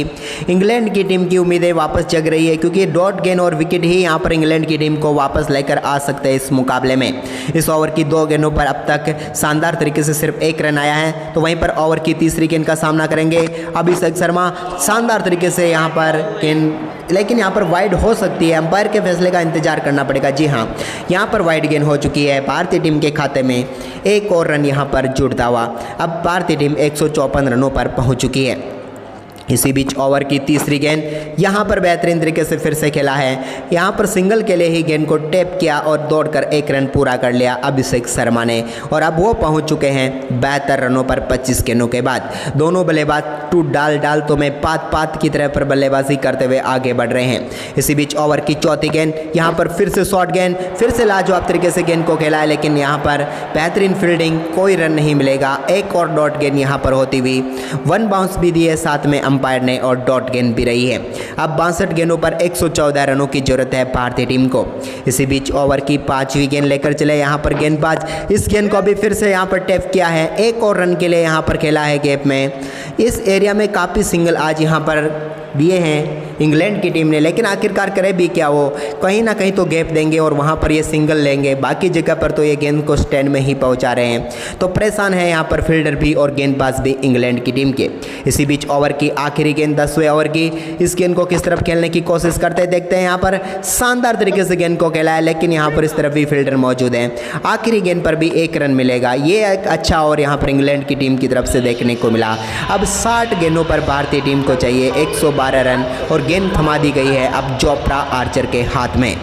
इंग्लैंड की टीम की उम्मीदें वापस जग रही है, क्योंकि डॉट गेंद और विकेट ही यहाँ पर इंग्लैंड की टीम को वापस लेकर आ सकते हैं इस मुकाबले में। इस ओवर की 2 गेंदों पर अब तक शानदार तरीके से सिर्फ 1 रन आया है। तो वहीं पर ओवर की तीसरी गेंद का सामना करेंगे अभिषेक शर्मा। शानदार तरीके से यहाँ पर गेंद, लेकिन यहाँ पर वाइड हो सकती है, अंपायर के फैसले का इंतजार करना पड़ेगा। जी हाँ, यहाँ पर वाइड गेंद हो चुकी है। भारतीय टीम के खाते में एक और रन यहाँ पर जुड़ता हुआ अब भारतीय टीम 154 रनों पर पहुँच चुकी है। इसी बीच ओवर की तीसरी गेंद यहाँ पर बेहतरीन तरीके से फिर से खेला है। यहाँ पर सिंगल के लिए ही गेंद को टैप किया और दौड़कर 1 रन पूरा कर लिया अभिषेक शर्मा ने, और अब वो पहुँच चुके हैं 72 रनों पर 25 गेंदों के बाद। दोनों बल्लेबाज टू डाल तो में पात की तरह पर बल्लेबाजी करते हुए आगे बढ़ रहे हैं। इसी बीच ओवर की चौथी गेंद यहाँ पर फिर से शॉर्ट गेंद, फिर से लाजवाब तरीके से गेंद को खेला है, लेकिन यहाँ पर बेहतरीन फील्डिंग, कोई रन नहीं मिलेगा। एक और डॉट गेंद यहाँ पर होती हुई 1 बाउंस भी दी है साथ में अंपायर ने, और डॉट गेंद भी रही है। अब 62 गेंदों पर 114 रनों की जरूरत है भारतीय टीम को। इसी बीच ओवर की 5वीं गेंद लेकर चले यहाँ पर गेंदबाज, इस गेंद को भी फिर से यहाँ पर टैप किया है। 1 और रन के लिए यहाँ पर खेला है गैप में। इस एरिया में काफ़ी सिंगल आज यहाँ पर दिए हैं इंग्लैंड की टीम ने, लेकिन आखिरकार करे भी क्या, वो कहीं ना कहीं तो गैप देंगे और वहाँ पर ये सिंगल लेंगे। बाकी जगह पर तो ये गेंद को स्टैंड में ही पहुँचा रहे हैं। तो परेशान है यहाँ पर फील्डर भी और गेंदबाज भी इंग्लैंड की टीम के। इसी बीच ओवर की आखिरी गेंद 10वें ओवर की, इस गेंद को किस तरफ खेलने की कोशिश करते देखते हैं। यहाँ पर शानदार तरीके से गेंद को खेला है, लेकिन यहाँ पर इस तरफ भी फील्डर मौजूद हैं। आखिरी गेंद पर भी 1 रन मिलेगा। ये एक अच्छा और यहाँ पर इंग्लैंड की टीम की तरफ से देखने को मिला। अब 60 गेंदों पर भारतीय टीम को चाहिए 112 रन, और गेंद थमा दी गई है अब जोफ्रा आर्चर के हाथ में।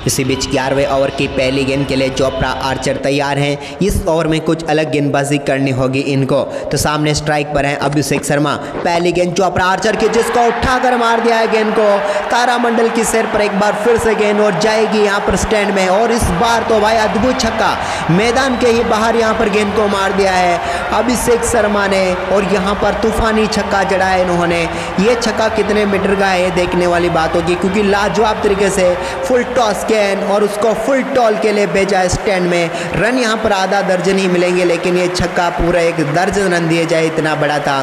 इसी बीच 11वें ओवर की पहली गेंद के लिए जोफ्रा आर्चर तैयार हैं। इस ओवर में कुछ अलग गेंदबाजी करनी होगी इनको। तो सामने स्ट्राइक पर हैं अभिषेक शर्मा। पहली गेंद जोफ्रा आर्चर की, जिसको उठाकर मार दिया है गेंद को तारामंडल की सिर पर। एक बार फिर से गेंद और जाएगी यहाँ पर स्टैंड में, और इस बार तो भाई अद्भुत छक्का, मैदान के ही बाहर यहाँ पर गेंद को मार दिया है अभिषेक शर्मा ने, और यहाँ पर तूफानी छक्का जड़ा है इन्होंने। ये छक्का कितने मीटर का है देखने वाली बात होगी, क्योंकि लाजवाब तरीके से फुल टॉस गेंद और उसको फुल टॉल के लिए भेजा स्टैंड में। रन यहाँ पर आधा दर्जन ही मिलेंगे, लेकिन ये छक्का पूरा 1 दर्जन रन दिए जाए इतना बड़ा था।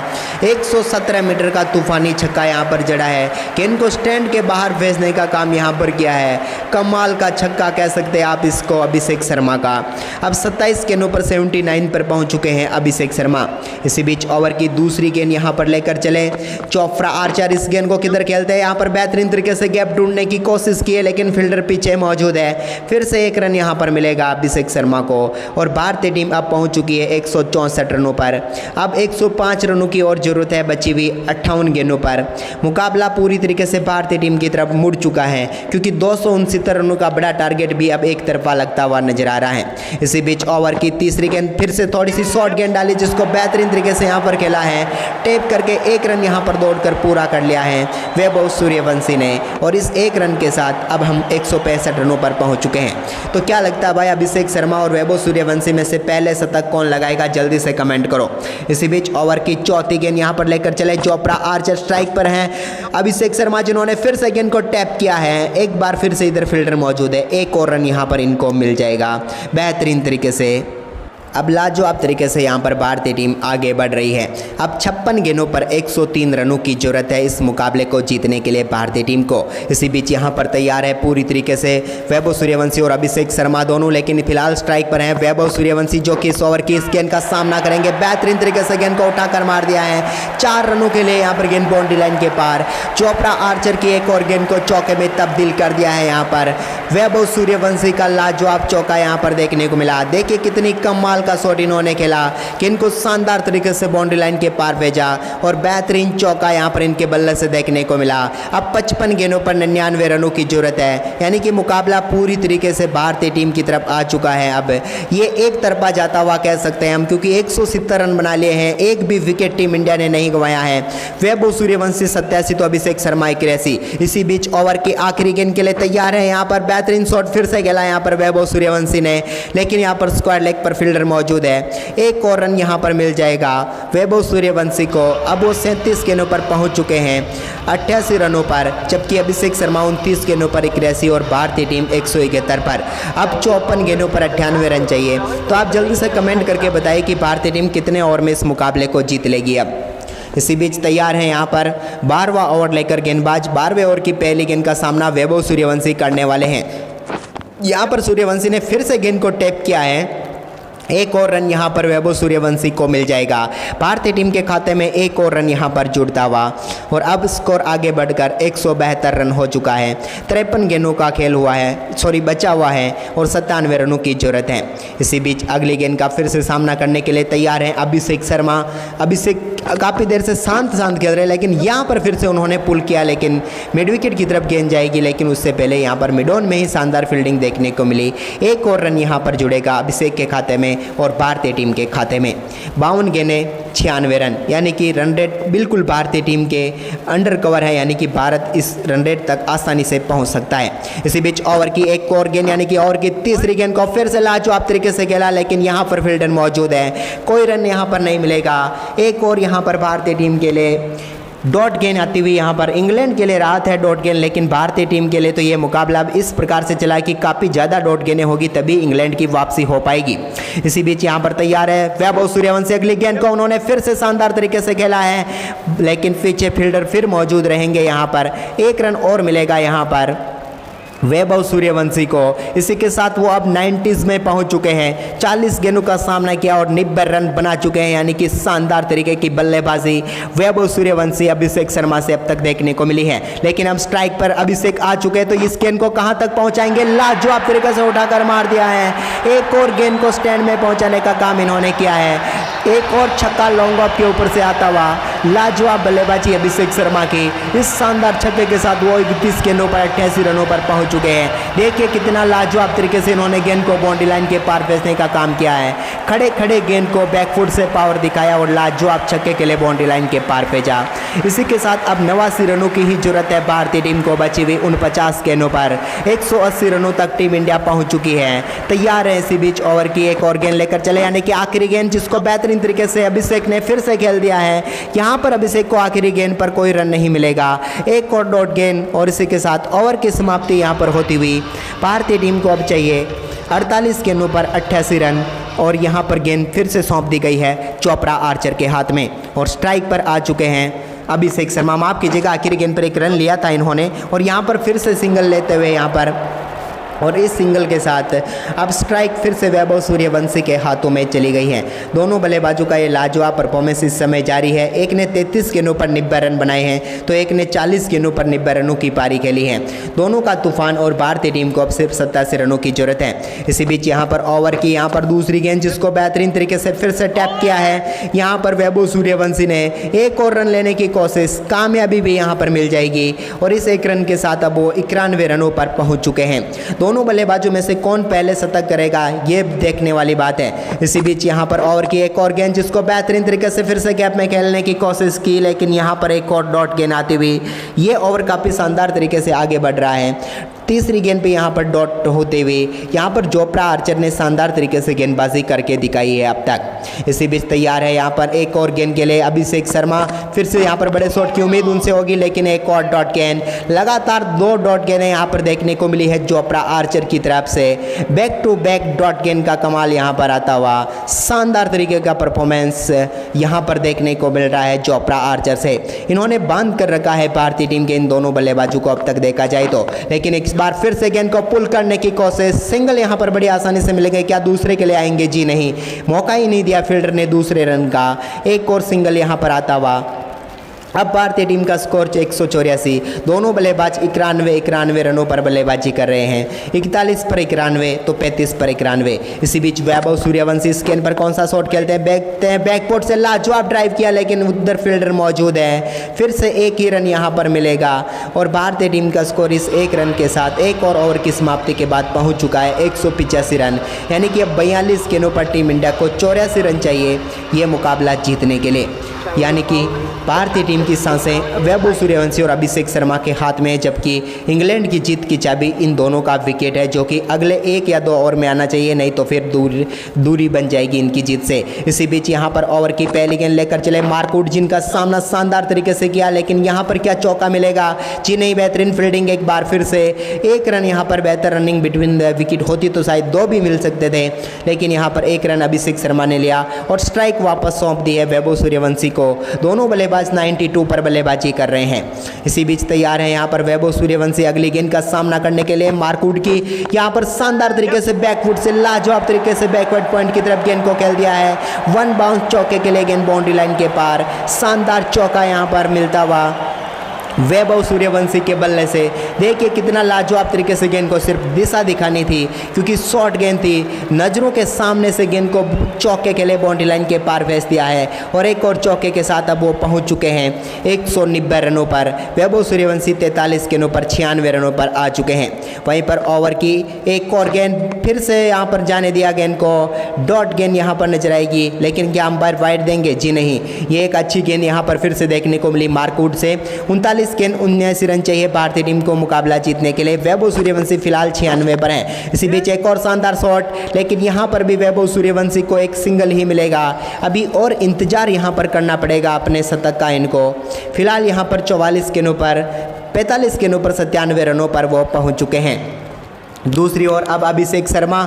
117 मीटर का तूफानी छक्का यहाँ पर जड़ा है। गेंद को स्टैंड के बाहर भेजने का काम यहाँ पर किया है। कमाल का छक्का कह सकते हैं आप इसको अभिषेक शर्मा का। अब 27 गेंदों पर 79 पर पहुंच चुके हैं अभिषेक शर्मा। इसी बीच ओवर की दूसरी गेंद यहाँ पर लेकर चले जोफ्रा आर्चर। इस गेंद को किधर खेलते हैं, यहाँ पर बेहतरीन तरीके से गैप ढूंढने की कोशिश की है, लेकिन फील्डर पीछे मौजूद है। फिर से 1 रन यहाँ पर मिलेगा अभिषेक शर्मा को और भारतीय टीम अब पहुंच चुकी है 164 रनों पर। अब 105 रनों की और जरूरत है बची हुई 58 गेंदों पर। मुकाबला पूरी तरीके से भारतीय टीम की तरफ मुड़ चुका है, क्योंकि 269 रनों का बड़ा टारगेट भी अब एक तरफा लगता हुआ नजर आ रहा है। इसी बीच ओवर की तीसरी गेंद फिर से थोड़ी सी शॉर्ट गेंद डाली, जिसको बेहतरीन तरीके से यहाँ पर खेला है। टेप करके 1 रन यहाँ पर दौड़कर पूरा कर लिया है वैभव सूर्यवंशी ने, और इस 1 रन के साथ अब हम 165 रनों पर पहुंच चुके हैं। तो क्या लगता है भाई, अभिषेक शर्मा और वैभव सूर्यवंशी में से पहले शतक कौन लगाएगा, जल्दी से कमेंट करो। इसी बीच ओवर की चौथी गेंद यहाँ पर लेकर चले जोफ्रा आर्चर स्ट्राइक पर हैं। अभिषेक शर्मा जिन्होंने फिर से गेंद को टैप किया है, एक बार फिर से इधर फील्डर मौजूद है। 1 और रन यहाँ पर इनको मिल जाएगा बेहतरीन तरीके से। अब लाजवाब तरीके से यहाँ पर भारतीय टीम आगे बढ़ रही है। अब 56 गेंदों पर 103 रनों की जरूरत है इस मुकाबले को जीतने के लिए भारतीय टीम को। इसी बीच यहाँ पर तैयार है पूरी तरीके से वैभव सूर्यवंशी और अभिषेक शर्मा दोनों, लेकिन फिलहाल स्ट्राइक पर हैं वैभव सूर्यवंशी, जो कि इस ओवर की इस गेंद का सामना करेंगे। बेहतरीन तरीके से गेंद को उठाकर मार दिया है। 4 रनों के लिए यहाँ पर गेंद बाउंड्री लाइन के पार। जोफ्रा आर्चर की एक और गेंद को चौके में तब्दील कर दिया है। यहाँ पर वैभव सूर्यवंशी का लाजवाब चौका यहाँ पर देखने को मिला। देखिए कितनी कमाल का शॉट इन्होंने खेला, गेंद को शानदार तरीके से बाउंड्री लाइन के पार भेजा और बेहतरीन चौका यहां पर इनके बल्ले से देखने को मिला। अब 55 गेंदों पर 99 रनों की जरूरत है, यानी कि मुकाबला पूरी तरीके से भारतीय टीम की तरफ आ चुका है। अब ये एक तरफा जाता हुआ कह सकते हैं हम, क्योंकि 170 रन बना लिए हैं, एक भी विकेट टीम इंडिया ने नहीं गंवाया है। वैभव सूर्यवंशी 87 तो अभिषेक शर्मा 81। इसी बीच ओवर की आखिरी गेंद के लिए तैयार है। यहाँ पर बेहतरीन शॉट फिर से खेला यहाँ पर वैभव सूर्यवंशी ने, लेकिन यहाँ पर स्क्वायर लेग पर फील्डर मौजूद है। 1 और रन यहाँ पर मिल जाएगा वैभव सूर्यवंशी को। अब वो 37 गेंदों पर पहुंच चुके हैं 88 रनों पर, जबकि अभिषेक शर्मा 29 गेंदों पर 81 और भारतीय टीम 171 पर। अब 54 गेंदों पर 98 रन चाहिए। तो आप जल्दी से कमेंट करके बताइए कि भारतीय टीम कितने ओवर में इस मुकाबले को जीत लेगी। अब इसी बीच तैयार हैं यहाँ पर 12वां ओवर लेकर गेंदबाज। 12वें ओवर की पहली गेंद का सामना वैभव सूर्यवंशी करने वाले हैं। यहाँ पर सूर्यवंशी ने फिर से गेंद को टैप किया है। 1 और रन यहाँ पर वैभव सूर्यवंशी को मिल जाएगा। भारतीय टीम के खाते में 1 और रन यहाँ पर जुड़ता हुआ और अब स्कोर आगे बढ़कर 172 रन हो चुका है। 53 गेंदों का खेल हुआ है, बचा हुआ है और 97 रनों की जरूरत है। इसी बीच अगली गेंद का फिर से सामना करने के लिए तैयार हैं अभिषेक शर्मा। अभिषेक काफ़ी देर से शांत खेल रहे हैं, लेकिन यहाँ पर फिर से उन्होंने पुल किया, लेकिन मिड विकेट की तरफ गेंद जाएगी, लेकिन उससे पहले यहाँ पर मिड ऑन में ही शानदार फील्डिंग देखने को मिली। 1 और रन यहाँ पर जुड़ेगा अभिषेक के खाते में और भारतीय टीम के खाते में। 52 गेंदें 96 रन, यानी कि रन रेट बिल्कुल भारतीय टीम के अंडर कवर है, यानी कि भारत इस रन रेट तक आसानी से पहुंच सकता है। इसी बीच ओवर की 1 और गेंद, यानी कि ओवर की तीसरी गेंद को फिर से लाजवाब तरीके से खेला, लेकिन यहाँ पर फील्डर मौजूद है, कोई रन यहाँ पर नहीं मिलेगा। 1 और यहाँ पर भारतीय टीम के लिए डॉट गेंद आती हुई यहाँ पर इंग्लैंड के लिए राहत है डॉट गेंद, लेकिन भारतीय टीम के लिए तो ये मुकाबला अब इस प्रकार से चला कि काफ़ी ज़्यादा डॉट गेंदें होगी तभी इंग्लैंड की वापसी हो पाएगी। इसी बीच यहाँ पर तैयार है वैभव सूर्यवंशी। अगली गेंद को उन्होंने फिर से शानदार तरीके से खेला है, लेकिन पीछे फील्डर फिर मौजूद रहेंगे। यहाँ पर 1 रन और मिलेगा यहाँ पर वैभव सूर्यवंशी को। इसी के साथ वो अब 90s में पहुंच चुके हैं। 40 गेंदों का सामना किया और 90 रन बना चुके हैं, यानी कि शानदार तरीके की बल्लेबाजी वैभव सूर्यवंशी अभिषेक शर्मा से अब तक देखने को मिली है। लेकिन अब स्ट्राइक पर अभिषेक आ चुके हैं, तो इस गेंद को कहां तक पहुंचाएंगे? लाजवाब तरीके से उठाकर मार दिया है। 1 और गेंद को स्टैंड में पहुंचाने का काम इन्होंने किया है। 1 और छक्का लॉन्ग ऑफ के ऊपर से आता हुआ लाजवाब बल्लेबाजी अभिषेक शर्मा की। इस शानदार छक्के के साथ वो 31 गेंदों पर 88 रनों पर पहुंच चुके हैं। देखिए कितना लाजवाब तरीके से इन्होंने गेंद को बाउंड्री लाइन के पार भेजने का काम किया है। खड़े खड़े गेंद को बैकफुट से पावर दिखाया और लाजवाब छक्के के लिए बाउंड्री लाइन के पार भेजा। इसी के साथ अब 89 रनों की ही जरूरत है भारतीय टीम को बची हुई 49 गेंदों पर। 180 रनों तक टीम इंडिया पहुंच चुकी है। तैयार है इसी बीच ओवर की 1 और गेंद लेकर चले, यानी कि आखिरी गेंद जिसको बेहतरीन बेहतरीन तरीके से अभिषेक ने फिर से खेल दिया है। यहाँ पर अभिषेक को आखिरी गेंद पर कोई रन नहीं मिलेगा, एक और डॉट गेंद और इसी के साथ ओवर की समाप्ति यहाँ पर होती हुई भारतीय टीम को अब चाहिए 48 गेंदों पर 88 रन और यहाँ पर गेंद फिर से सौंप दी गई है चोपड़ा आर्चर के हाथ में और स्ट्राइक पर आ चुके हैं अभिषेक शर्मा। माफ कीजिएगा, आखिरी गेंद पर एक रन लिया था इन्होंने और यहाँ पर फिर से सिंगल लेते हुए यहाँ पर और इस सिंगल के साथ अब स्ट्राइक फिर से वैभव सूर्यवंशी के हाथों में चली गई है। दोनों बल्लेबाजों का ये लाजवाब परफॉर्मेंस इस समय जारी है। एक ने 33 गेंदों पर 90 रन बनाए हैं तो एक ने 40 गेंदों पर 90 रनों की पारी खेली है। दोनों का तूफान और भारतीय टीम को अब सिर्फ 87 रनों की जरूरत है। इसी बीच यहाँ पर ओवर की यहाँ पर दूसरी गेंद जिसको बेहतरीन तरीके से फिर से टैप किया है। यहाँ पर वैभव सूर्यवंशी ने एक और रन लेने की कोशिश, कामयाबी भी यहाँ पर मिल जाएगी और इस एक रन के साथ अब वो 91 रनों पर पहुँच चुके हैं। दोनों बल्लेबाजों में से कौन पहले शतक करेगा ये देखने वाली बात है। इसी बीच यहाँ पर ओवर की एक और गेंद जिसको बेहतरीन तरीके से फिर से गैप में खेलने की कोशिश की लेकिन यहाँ पर एक और डॉट गेंद आती हुई ये ओवर काफ़ी शानदार तरीके से आगे बढ़ रहा है। तीसरी गेंद पे यहाँ पर डॉट होते हुए यहाँ पर चोपड़ा आर्चर ने शानदार तरीके से गेंदबाजी करके दिखाई है अब तक। इसी बीच तैयार है यहाँ पर एक और गेंद के लिए अभिषेक शर्मा, फिर से यहाँ पर बड़े शॉट की उम्मीद उनसे होगी लेकिन एक और डॉट गेंद, लगातार 2 डॉट गेंदें यहाँ पर देखने को मिली है चोपड़ा आर्चर की तरफ से। बैक टू बैक डॉट गेंद का कमाल यहाँ पर आता हुआ शानदार तरीके का परफॉर्मेंस यहाँ पर देखने को मिल रहा है चोपड़ा आर्चर से। इन्होंने बांध कर रखा है भारतीय टीम के इन दोनों बल्लेबाजों को अब तक देखा जाए तो, लेकिन एक बार फिर से गेंद को पुल करने की कोशिश, सिंगल यहां पर बड़ी आसानी से मिलेंगे, क्या दूसरे के लिए आएंगे? जी नहीं, मौका ही नहीं दिया फील्डर ने दूसरे रन का। एक और सिंगल यहां पर आता हुआ। अब भारतीय टीम का स्कोर 184, दोनों बल्लेबाज 91 रनों पर बल्लेबाजी कर रहे हैं। 41 पर 91 तो 35 पर 91। इसी बीच वैभव सूर्यवंशी इस गेंद पर कौन सा शॉट खेलते हैं? बैकपोर्ट से लाजवाब ड्राइव किया लेकिन उधर फील्डर मौजूद है, फिर से एक ही रन यहां पर मिलेगा और भारतीय टीम का स्कोर इस एक रन के साथ एक और ओवर की समाप्ति के बाद पहुंच चुका है 185 रन। यानी कि अब 42 गेंदों पर टीम इंडिया को 84 रन चाहिए ये मुकाबला जीतने के लिए। यानी कि भारतीय टीम की सांसें वैभव सूर्यवंशी और अभिषेक शर्मा के हाथ में है, जबकि इंग्लैंड की जीत की चाबी इन दोनों का विकेट है जो कि अगले 1 या 2 ओवर में आना चाहिए, नहीं तो फिर दूरी बन जाएगी इनकी जीत से। इसी बीच यहाँ पर ओवर की पहली गेंद लेकर चले मार्कवुड, जिनका सामना शानदार तरीके से किया लेकिन यहाँ पर क्या चौका मिलेगा? जी नहीं, बेहतरीन फील्डिंग एक बार फिर से। एक रन यहाँ पर बेहतर रनिंग बिटवीन द विकेट होती तो शायद 2 भी मिल सकते थे, लेकिन यहाँ पर 1 रन अभिषेक शर्मा ने लिया और स्ट्राइक वापस सौंप दी है वैभव सूर्यवंशी को। दोनों बल्लेबाज 92 पर बल्लेबाजी कर रहे हैं। इसी बीच तैयार है यहाँ पर वैभव सूर्यवंशी अगली गेंद का सामना करने के लिए। मार्कवुड की यहाँ पर शानदार तरीके से बैकफुट से लाजवाब तरीके से बैकवर्ड पॉइंट की तरफ गेंद को खेल दिया है। 1 बाउंस चौके के लिए गेंद बाउंड्री लाइन के पार, शानदार चौका यहाँ पर मिलता हुआ वैभव सूर्यवंशी के बल्ले से। देखिए कितना लाजवाब तरीके से गेंद को सिर्फ दिशा दिखानी थी क्योंकि शॉर्ट गेंद थी, नज़रों के सामने से गेंद को चौके के लिए बाउंड्री लाइन के पार भेज दिया है और एक और चौके के साथ अब वो पहुंच चुके हैं 190 रनों पर। वैभव सूर्यवंशी 43 गेंदों पर 96 रनों पर आ चुके हैं। वहीं पर ओवर की एक और गेंद फिर से यहाँ पर जाने दिया गेंद को, डॉट गेंद यहाँ पर नजर आएगी लेकिन क्या अंपायर वाइड देंगे? जी नहीं, ये एक अच्छी गेंद यहाँ पर फिर से देखने को मिली मार्कवुड से। 39 गेंद 79 रन चाहिए भारतीय टीम को मुकाबला जीतने के लिए। वैभव सूर्यवंशी फिलहाल 96 पर हैं। इसी बीच एक और शानदार शॉट, लेकिन यहां पर भी वैभव सूर्यवंशी को एक सिंगल ही मिलेगा। अभी और इंतजार यहां पर करना पड़ेगा अपने शतक का इनको। फिलहाल यहां पर 44 गेंदों पर 45 गेंदों पर 97 रनों पर वो पहुंच चुके हैं। दूसरी ओर अब अभिषेक शर्मा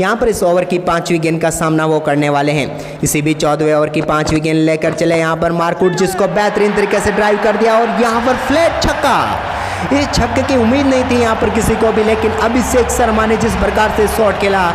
यहाँ पर इस ओवर की 5वीं गेंद का सामना वो करने वाले हैं। इसी बीच 14वें ओवर की 5वीं गेंद लेकर चले यहाँ पर मार्कवुड, जिसको बेहतरीन तरीके से ड्राइव कर दिया और यहाँ पर फ्लैट छक्का। इस छक्के की उम्मीद नहीं थी यहाँ पर किसी को भी, लेकिन अभिषेक शर्मा ने जिस प्रकार से शॉट खेला,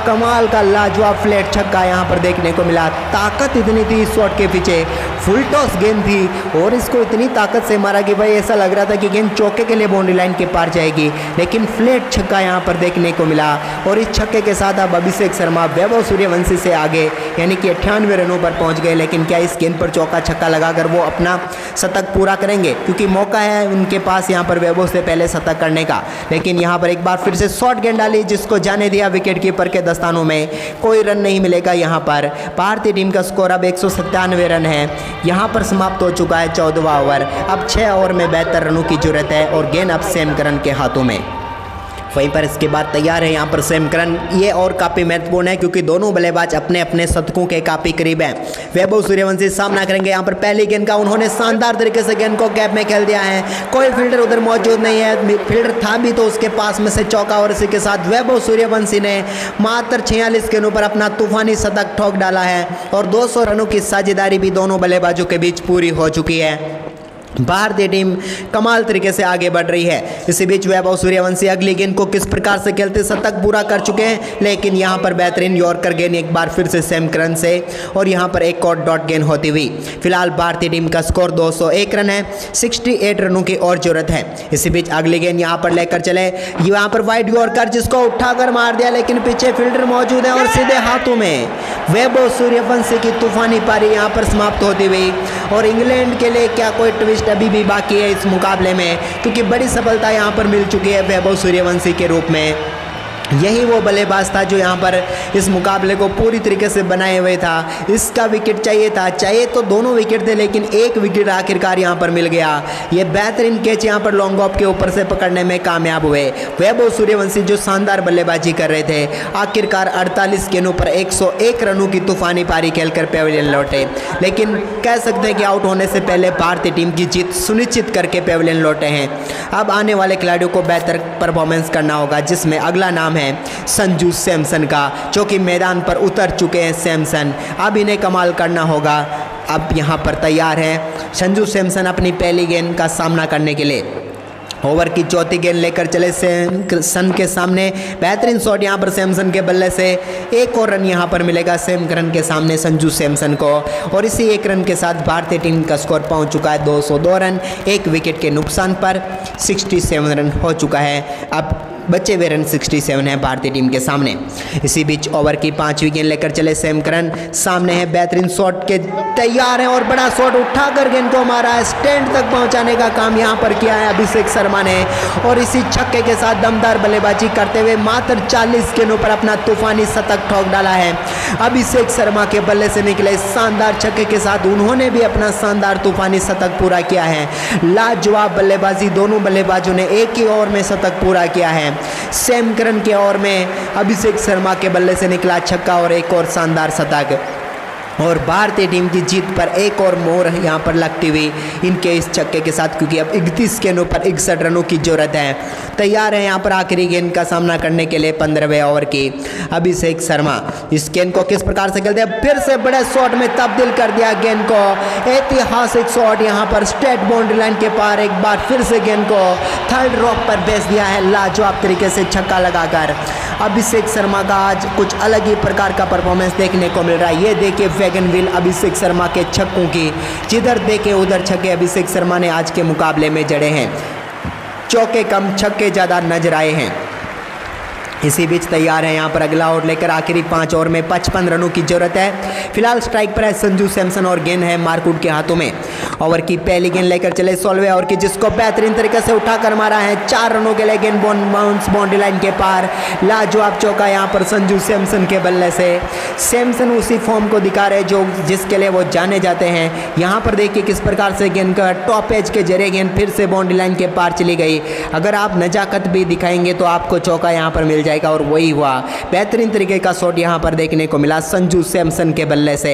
कमाल का लाजवाब फ्लैट छक्का यहाँ पर देखने को मिला। ताकत इतनी थी इस शॉट के पीछे, फुल टॉस गेंद थी और इसको इतनी ताकत से मारा कि भाई ऐसा लग रहा था कि गेंद चौके के लिए बाउंड्री लाइन के पार जाएगी, लेकिन फ्लैट छक्का यहाँ पर देखने को मिला। और इस छक्के के साथ अब अभिषेक शर्मा वैभव सूर्यवंशी से आगे यानी कि 98 रनों पर पहुँच गए। लेकिन क्या इस गेंद पर चौका छक्का लगाकर वो अपना शतक पूरा करेंगे? क्योंकि मौका है उनके पास यहाँ पर वैभव से पहले शतक करने का। लेकिन यहाँ पर एक बार फिर से शॉर्ट गेंद डाली जिसको जाने दिया विकेट कीपर के दस्तानों में, कोई रन नहीं मिलेगा यहाँ पर। भारतीय टीम का स्कोर अब 197 रन है। यहाँ पर समाप्त हो चुका है 14वां ओवर। अब 6 ओवर में 72 रनों की जरूरत है और गेंद अब सैम करन के हाथों में। वहीं पर इसके बाद तैयार है यहाँ पर सैम करन। ये और काफ़ी महत्वपूर्ण है क्योंकि दोनों बल्लेबाज अपने अपने शतकों के काफ़ी करीब हैं। वैभव सूर्यवंशी सामना करेंगे यहाँ पर पहली गेंद का। उन्होंने शानदार तरीके से गेंद को गैप में खेल दिया है, कोई फील्डर उधर मौजूद नहीं है, फील्डर था भी तो उसके पास में से चौका, और इसी के साथ वैभव सूर्यवंशी ने मात्र 46 गेंदों पर अपना तूफानी शतक ठोक डाला है और 200 रनों की साझेदारी भी दोनों बल्लेबाजों के बीच पूरी हो चुकी है। भारतीय टीम कमाल तरीके से आगे बढ़ रही है। इसी बीच वैभव सूर्यवंशी अगली गेंद को किस प्रकार से खेलते शतक पूरा कर चुके हैं, लेकिन यहां पर बेहतरीन यॉर्कर गेंद एक बार फिर से सैम करन से, और यहां पर एक और डॉट गेंद होती हुई। फिलहाल भारतीय टीम का स्कोर 201 रन है, 68 रनों की और जरूरत है। इसी बीच अगली गेंद यहां पर लेकर चले, यहां पर वाइड यॉर्कर जिसको उठाकर मार दिया, लेकिन पीछे फील्डर मौजूद है और सीधे हाथों में वैभव सूर्यवंशी की तूफानी पारी यहां पर समाप्त होती हुई। और इंग्लैंड के लिए क्या कोई ट्विस्ट अभी भी बाकी है इस मुकाबले में, क्योंकि बड़ी सफलता यहां पर मिल चुकी है वैभव सूर्यवंशी के रूप में। यही वो बल्लेबाज था जो यहाँ पर इस मुकाबले को पूरी तरीके से बनाए हुए था। इसका विकेट चाहिए तो दोनों विकेट थे, लेकिन एक विकेट आखिरकार यहाँ पर मिल गया। ये बेहतरीन कैच यहाँ पर लॉन्ग ऑफ के ऊपर से पकड़ने में कामयाब हुए। वैभव सूर्यवंशी जो शानदार बल्लेबाजी कर रहे थे, आखिरकार 48 गेंदों पर 101 रनों की तूफानी पारी खेलकर पेविलियन लौटे। लेकिन कह सकते हैं कि आउट होने से पहले भारतीय टीम की जीत सुनिश्चित करके पेविलियन लौटे हैं। अब आने वाले खिलाड़ियों को बेहतर परफॉर्मेंस करना होगा, जिसमें अगला नाम है संजू सैमसन का, जो कि मैदान पर उतर चुके हैं सैमसन। अब इन्हें कमाल करना होगा। अब यहां पर तैयार है संजू सैमसन अपनी पहली गेंद का सामना करने के लिए। ओवर की चौथी गेंद लेकर चले सैमसन के सामने, बेहतरीन शॉट यहाँ पर सैमसन के बल्ले से। एक और रन यहाँ पर मिलेगा सैम करन के सामने संजू सैमसन को, और इसी एक रन के साथ भारतीय टीम का स्कोर पहुँच चुका है 202 रन। एक विकेट के नुकसान पर 67 रन हो चुका है। अब बचे हुए रन 67 है भारतीय टीम के सामने। इसी बीच ओवर की 5वीं गेंद लेकर चले सैम करन, सामने है बेहतरीन शॉट के तैयार है और बड़ा शॉट उठाकर गेंद को मारा है, स्टैंड तक पहुंचाने का काम यहां पर किया है अभिषेक शर्मा ने, और इसी छक्के के साथ दमदार बल्लेबाजी करते हुए मात्र 40 गेंदों पर अपना तूफानी शतक ठोक डाला है। अभिषेक शर्मा के बल्ले से निकले शानदार छक्के के साथ उन्होंने भी अपना शानदार तूफानी शतक पूरा किया है। लाजवाब बल्लेबाजी, दोनों बल्लेबाजों ने एक ही ओवर में शतक पूरा किया है। सैम करन के ओवर में अभिषेक शर्मा के बल्ले से निकला छक्का और एक और शानदार शतक, और भारतीय टीम की जीत पर एक और मोहर यहाँ पर लगती हुई इनके इस छक्के के साथ, क्योंकि अब 31 गेंदों पर 61 रनों की जरूरत है। तैयार है यहाँ पर आखिरी गेंद का सामना करने के लिए 15वें ओवर की अभिषेक शर्मा। इस गेंद को किस प्रकार से खेलते हैं, फिर से बड़े शॉट में तब्दील कर दिया गेंद को। ऐतिहासिक शॉट यहाँ पर स्ट्रेट बाउंड्री लाइन के पार, एक बार फिर से गेंद को थर्ड रॉक पर भेज दिया है लाजवाब तरीके से छक्का लगाकर। अभिषेक शर्मा का आज कुछ अलग ही प्रकार का परफॉर्मेंस देखने को मिल रहा है। ये देखिए वैगन व्हील अभिषेक शर्मा के छक्कों की, जिधर देखे उधर छक्के अभिषेक शर्मा ने आज के मुकाबले में जड़े हैं। चौके कम छक्के ज़्यादा नजर आए हैं। इसी बीच तैयार है यहाँ पर अगला ओवर लेकर आखिरी 5 ओवर में 55 रनों की जरूरत है। फिलहाल स्ट्राइक पर है संजू सैमसन और गेंद है मार्कवुड के हाथों में। ओवर की पहली गेंद लेकर चले 16वें ओवर की, जिसको बेहतरीन तरीके से उठाकर मारा है। 4 रनों के लिए गेंद बाउंस बाउंड्री लाइन के पार, लाजवाब चौका यहाँ पर संजू सैमसन के बल्ले से। सैमसन उसी फॉर्म को दिखा रहे जो जिसके लिए वो जाने जाते हैं। यहाँ पर देखिए किस प्रकार से गेंद का टॉप एज के जरिए गेंद फिर से बाउंड्री लाइन के पार चली गई। अगर आप नजाकत भी दिखाएंगे तो आपको चौका यहाँ पर मिल जाएगा, और वही हुआ। बेहतरीन तरीके का शॉट यहाँ पर देखने को मिला संजू सैमसन के बल्ले से।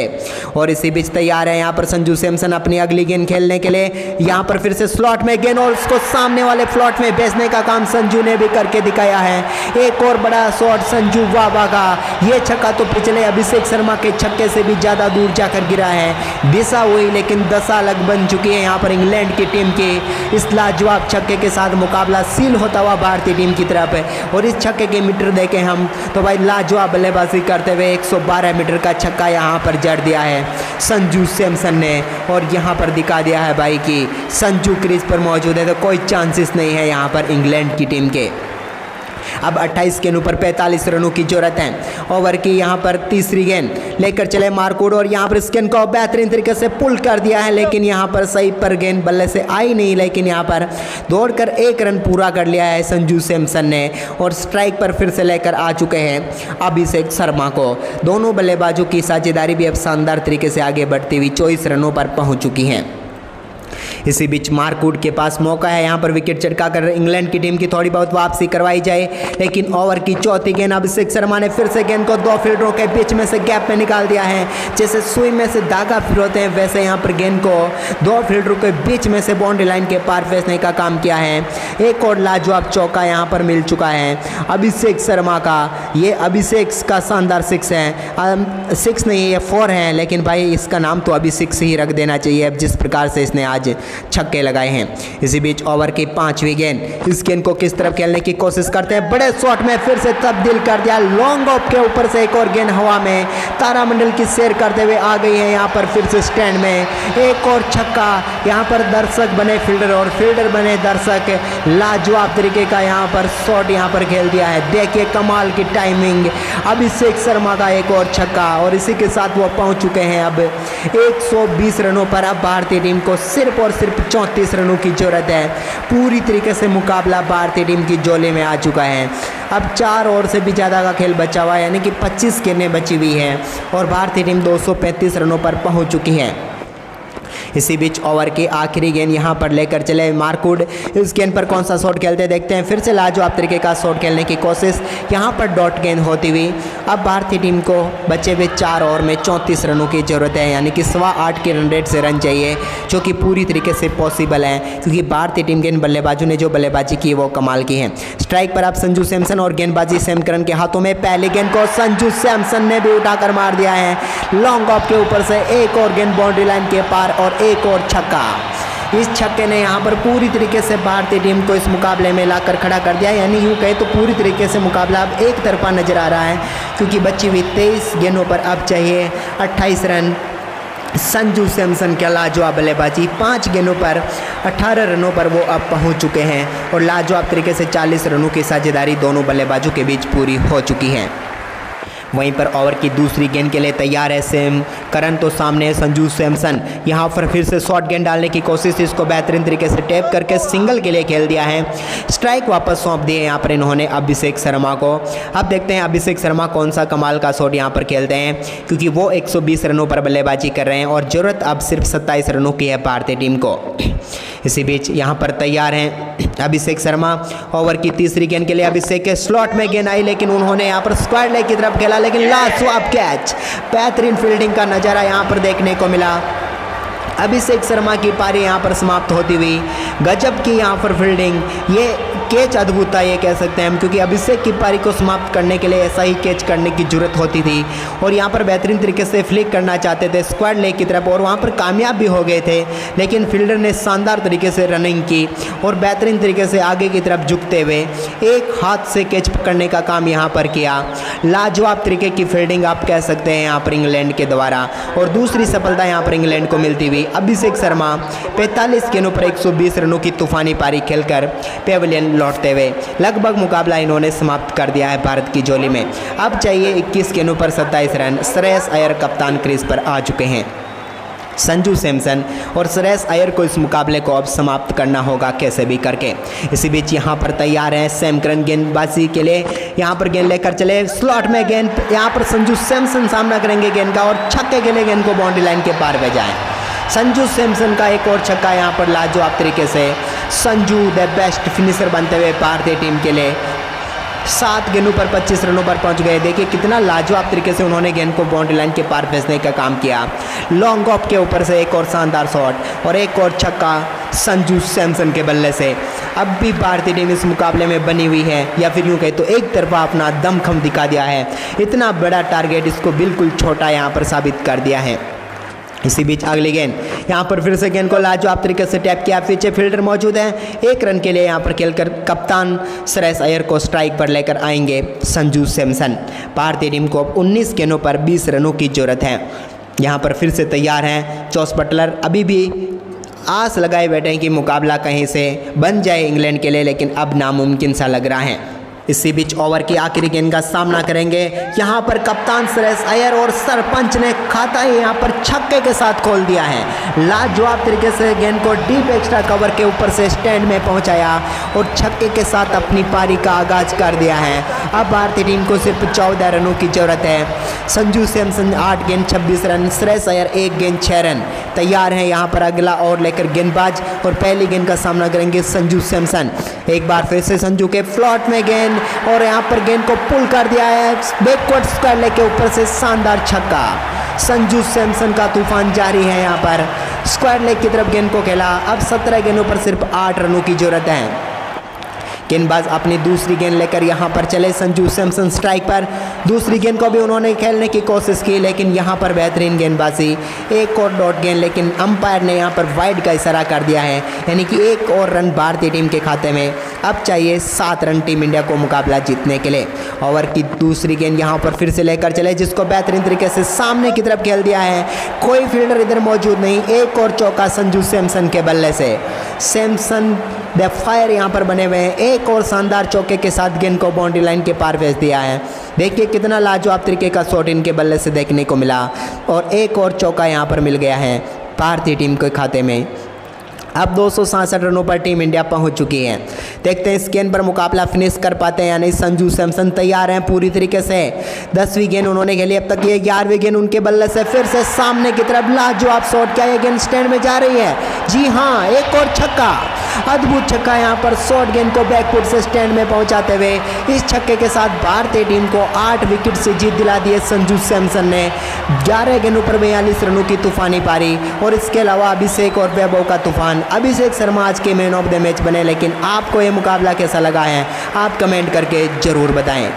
और इसी बीच तैयार है यहाँ पर संजू सैमसन अपनी अगली गेंद खेलने के लिए। यहाँ पर फिर से स्लॉट में गेंद और उसको सामने वाले फ्लॉट में भेजने का काम संजू ने भी करके दिखाया है। एक और बड़ा शॉट संजू वाबा का, ये छक्का तो पिछले अभिषेक शर्मा के छक्के से भी ज़्यादा दूर जाकर गिरा है। दिशा हुई लेकिन दशा अलग बन चुकी है यहाँ पर इंग्लैंड की टीम की। इस लाजवाब छक्के के साथ मुकाबला सील होता हुआ भारतीय टीम की तरफ है। और इस छक्के के मीटर देखें हम तो भाई लाजवाब बल्लेबाजी करते हुए 112 मीटर का छक्का यहाँ पर जड़ दिया है संजू सैमसन ने। और यहाँ पर दिखा दिया है भाई कि संजू क्रीज पर मौजूद है तो कोई चांसेस नहीं है यहाँ पर इंग्लैंड की टीम के। अब 28 गेंदों पर 45 रनों की जरूरत है। ओवर की यहाँ पर तीसरी गेंद लेकर चले मार्कवुड, और यहाँ पर इस गेंद को बेहतरीन तरीके से पुल कर दिया है, लेकिन यहाँ पर सही पर गेंद बल्ले से आई नहीं। लेकिन यहाँ पर दौड़कर 1 रन पूरा कर लिया है संजू सैमसन ने, और स्ट्राइक पर फिर से लेकर आ चुके हैं अभिषेक शर्मा को। दोनों बल्लेबाजों की साझेदारी भी अब शानदार तरीके से आगे बढ़ती हुई 24 रनों पर पहुँच चुकी हैं। इसी बीच मार्कवुड के पास मौका है, यहाँ पर विकेट चटका कर इंग्लैंड की टीम की थोड़ी बहुत वापसी करवाई जाए, लेकिन ओवर की चौथी गेंद अभिषेक शर्मा ने फिर से गेंद को 2 फील्डरों के बीच में से गैप में निकाल दिया है। जैसे सुई में से धागा फिरोते हैं वैसे यहाँ पर गेंद को 2 फील्डरों के बीच में से बाउंड्री लाइन के पार फेंकने का काम किया है। एक और लाजवाब चौका यहाँ पर मिल चुका है अभिषेक शर्मा का। ये अभिषेक का शानदार 6 है, 6 नहीं ये 4 है, लेकिन भाई इसका नाम तो अभी 6 ही रख देना चाहिए जिस प्रकार से इसने आज छक्के लगाए हैं। इसी बीच ओवर की 5वीं गेंद, इस गेंद को किस तरफ खेलने की कोशिश करते हैं, बड़े शॉट में फिर से तब्दील कर दिया। लॉन्ग ऑफ के ऊपर से एक और गेंद हवा में तारामंडल की सैर करते हुए आ गई है यहाँ पर फिर से स्टैंड में। एक और छक्का, यहाँ पर दर्शक बने फील्डर और फील्डर बने दर्शक। लाजवाब तरीके का यहाँ पर शॉट यहाँ पर खेल दिया है। देखिए कमाल की टाइमिंग, अभिषेक शर्मा का एक और छक्का और इसी के साथ वो पहुंच चुके हैं अब 120 रनों पर। अब भारतीय टीम को सिर्फ और सिर्फ 34 रनों की जरूरत है। पूरी तरीके से मुकाबला भारतीय टीम की झोली में आ चुका है। अब 4 ओवर से भी ज़्यादा का खेल बचा हुआ है, यानी कि 25 गेंदें बची हुई हैं और भारतीय टीम 235 रनों पर पहुंच चुकी है। इसी बीच ओवर की आखिरी गेंद यहाँ पर लेकर चले मार्कवुड। इस गेंद पर कौन सा शॉट खेलते देखते हैं। फिर से लाजवाब तरीके का शॉट खेलने की कोशिश, यहाँ पर डॉट गेंद होती हुई। अब भारतीय टीम को बचे हुए 4 ओवर में 34 रनों की ज़रूरत है, यानी कि 8.25 के रन रेट से रन चाहिए, जो कि पूरी तरीके से पॉसिबल है क्योंकि भारतीय टीम के इन बल्लेबाजों ने जो बल्लेबाजी की वो कमाल की है। स्ट्राइक पर अब संजू सैमसन और गेंदबाजी सैम करन के हाथों में। पहली गेंद को संजू सैमसन ने भी उठाकर मार दिया है लॉन्ग ऑफ के ऊपर से। एक और गेंद बाउंड्री लाइन के पार और एक और छक्का। इस छक्के ने यहाँ पर पूरी तरीके से भारतीय टीम को इस मुकाबले में लाकर खड़ा कर दिया, यानी यूँ कहे तो पूरी तरीके से मुकाबला अब एक तरफा नजर आ रहा है क्योंकि बची हुई 23 गेंदों पर अब चाहिए 28 रन। संजू सैमसन का लाजवाब बल्लेबाजी, 5 गेंदों पर 18 रनों पर वो अब पहुंच चुके हैं और लाजवाब तरीके से 40 रनों की साझेदारी दोनों बल्लेबाजों के बीच पूरी हो चुकी है। वहीं पर ओवर की दूसरी गेंद के लिए तैयार है सैम करन, तो सामने है संजू सैमसन। यहाँ पर फिर से शॉर्ट गेंद डालने की कोशिश, इसको बेहतरीन तरीके से टैप करके सिंगल के लिए खेल दिया है। स्ट्राइक वापस सौंप दिए यहाँ पर इन्होंने अभिषेक शर्मा को। अब देखते हैं अभिषेक शर्मा कौन सा कमाल का शॉट यहाँ पर खेलते हैं क्योंकि वो 120 रनों पर बल्लेबाजी कर रहे हैं और ज़रूरत अब सिर्फ 27 रनों की है भारतीय टीम को। इसी बीच यहाँ पर तैयार हैं अभिषेक शर्मा। ओवर की तीसरी गेंद के लिए अभिषेक के स्लॉट में गेंद आई, लेकिन उन्होंने यहाँ पर स्क्वायर लेग की तरफ खेला, लेकिन लाजवाब कैच, बेहतरीन फील्डिंग का नज़ारा यहाँ पर देखने को मिला। अभिषेक शर्मा की पारी यहाँ पर समाप्त होती हुई, गजब की यहाँ पर फील्डिंग, ये कैच अद्भुत था ये कह सकते हैं हम, क्योंकि अभिषेक की पारी को समाप्त करने के लिए ऐसा ही कैच करने की जरूरत होती थी और यहाँ पर बेहतरीन तरीके से फ्लिक करना चाहते थे स्क्वायर लेग की तरफ और वहाँ पर कामयाब भी हो गए थे, लेकिन फील्डर ने शानदार तरीके से रनिंग की और बेहतरीन तरीके से आगे की तरफ झुकते हुए एक हाथ से कैच पकड़ने का काम यहाँ पर किया। लाजवाब तरीके की फील्डिंग आप कह सकते हैं यहाँ पर इंग्लैंड के द्वारा, और दूसरी सफलता यहाँ पर इंग्लैंड को मिलती हुई। अभिषेक शर्मा 45 गेंदों पर 120 रनों की तूफानी पारी खेलकर पेविलियन लौटते हुए लगभग मुकाबला इन्होंने समाप्त कर दिया है भारत की झोली में। अब चाहिए 21 गेंदों पर 27 रन। श्रेयस अय्यर कप्तान क्रीज पर आ चुके हैं। संजू सैमसन और श्रेयस अय्यर को इस मुकाबले को अब समाप्त करना होगा कैसे भी करके। इसी बीच यहाँ पर तैयार हैं सैम करन गेंदबाजी के लिए, यहाँ पर गेंद लेकर चले, स्लॉट में गेंद, यहाँ पर संजू सैमसन सामना करेंगे गेंद का और छक्के के लिए गेंद को बाउंड्री लाइन के पार भेजाएं। संजू सैमसन का एक और छक्का यहाँ पर लाजवाब तरीके से संजू द बेस्ट फिनिशर बनते हुए भारतीय टीम के लिए 7 गेंदों पर 25 रनों पर पहुंच गए। देखिए कितना लाजवाब तरीके से उन्होंने गेंद को बाउंड्री लाइन के पार भेजने का काम किया। लॉन्ग ऑफ के ऊपर से एक और शानदार शॉट और एक और छक्का संजू सैमसन के बल्ले से। अब भी भारतीय टीम इस मुकाबले में बनी हुई है, या फिर यूँ कहे तो एक तरफा अपना दमखम दिखा दिया है। इतना बड़ा टारगेट इसको बिल्कुल छोटा यहाँ पर साबित कर दिया है। इसी बीच अगली गेंद, यहाँ पर फिर से गेंद को लाजवाब तरीके से टैप किया, पीछे फील्डर मौजूद हैं। 1 रन के लिए यहाँ पर खेलकर कप्तान श्रेयस अय्यर को स्ट्राइक पर लेकर आएंगे संजू सैमसन। भारतीय टीम को अब 19 गेंदों पर 20 रनों की जरूरत है। यहाँ पर फिर से तैयार हैं जॉस बटलर। अभी भी आस लगाए बैठे हैं कि मुकाबला कहीं से बन जाए इंग्लैंड के लिए, लेकिन अब नामुमकिन सा लग रहा है। इसी बीच ओवर की आखिरी गेंद का सामना करेंगे यहाँ पर कप्तान श्रेयस अय्यर और सरपंच ने खाता ही यहाँ पर छक्के के साथ खोल दिया है। लाजवाब तरीके से गेंद को डीप एक्स्ट्रा कवर के ऊपर से स्टैंड में पहुंचाया और छक्के के साथ अपनी पारी का आगाज कर दिया है। अब भारतीय टीम को सिर्फ 14 रनों की जरूरत है। संजू सैमसन 8 गेंद 26 रन, श्रेयस अय्यर 1 गेंद 6 रन। तैयार है यहाँ पर अगला ओवर लेकर गेंदबाज और पहली गेंद का सामना करेंगे संजू सैमसन। एक बार फिर से संजू के फ्लॉट में गेंद और यहाँ पर गेंद को पुल कर दिया है बैकवर्ड स्क्वायर के ऊपर से शानदार छक्का। संजू सैमसन का तूफान जारी है। यहाँ पर स्क्वायर लेग की तरफ गेंद को खेला। अब 17 गेंदों पर सिर्फ 8 रनों की जरूरत है। गेंदबाज अपनी दूसरी गेंद लेकर यहाँ पर चले संजू सैमसन स्ट्राइक पर। दूसरी गेंद को भी उन्होंने खेलने की कोशिश की लेकिन यहाँ पर बेहतरीन गेंदबाजी, एक और डॉट गेंद, लेकिन अंपायर ने यहाँ पर वाइड का इशारा कर दिया है, यानी कि एक और रन भारतीय टीम के खाते में। अब चाहिए 7 रन टीम इंडिया को मुकाबला जीतने के लिए। ओवर की दूसरी गेंद यहाँ पर फिर से लेकर चले जिसको बेहतरीन तरीके से सामने की तरफ खेल दिया है। कोई फील्डर इधर मौजूद नहीं। एक और चौका संजू सैमसन के बल्ले से। सैमसन द फायर यहाँ पर बने हुए हैं। एक और शानदार चौके के साथ गेंद को बाउंड्री लाइन के पार भेज दिया है। देखिए कितना लाजवाब तरीके का शॉट इनके बल्ले से देखने को मिला और एक और चौका यहाँ पर मिल गया है भारतीय टीम के खाते में। अब 267 रनों पर टीम इंडिया पहुंच चुकी है। देखते हैं इस गेंद पर मुकाबला फिनिश कर पाते हैं या नहीं। संजू सैमसन तैयार हैं पूरी तरीके से। 10वीं गेंद उन्होंने खेली अब तक, ये 11वीं गेंद उनके बल्ले से फिर से सामने की तरफ लाजवाब शॉट। क्या ये गेंद स्टैंड में जा रही है? जी हाँ, एक और छक्का, अद्भुत छक्का यहाँ पर शॉर्ट गेंद को बैकफुट से स्टैंड में पहुंचाते हुए। इस छक्के के साथ भारतीय टीम को 8 विकेट से जीत दिला दिए संजू सैमसन ने। 11 गेंदों पर 42 रनों की तूफानी पारी और इसके अलावा अभिषेक और वैभव का तूफान। अभिषेक शर्मा आज के मैन ऑफ द मैच बने, लेकिन आपको ये मुकाबला कैसा लगा है आप कमेंट करके जरूर बताएं।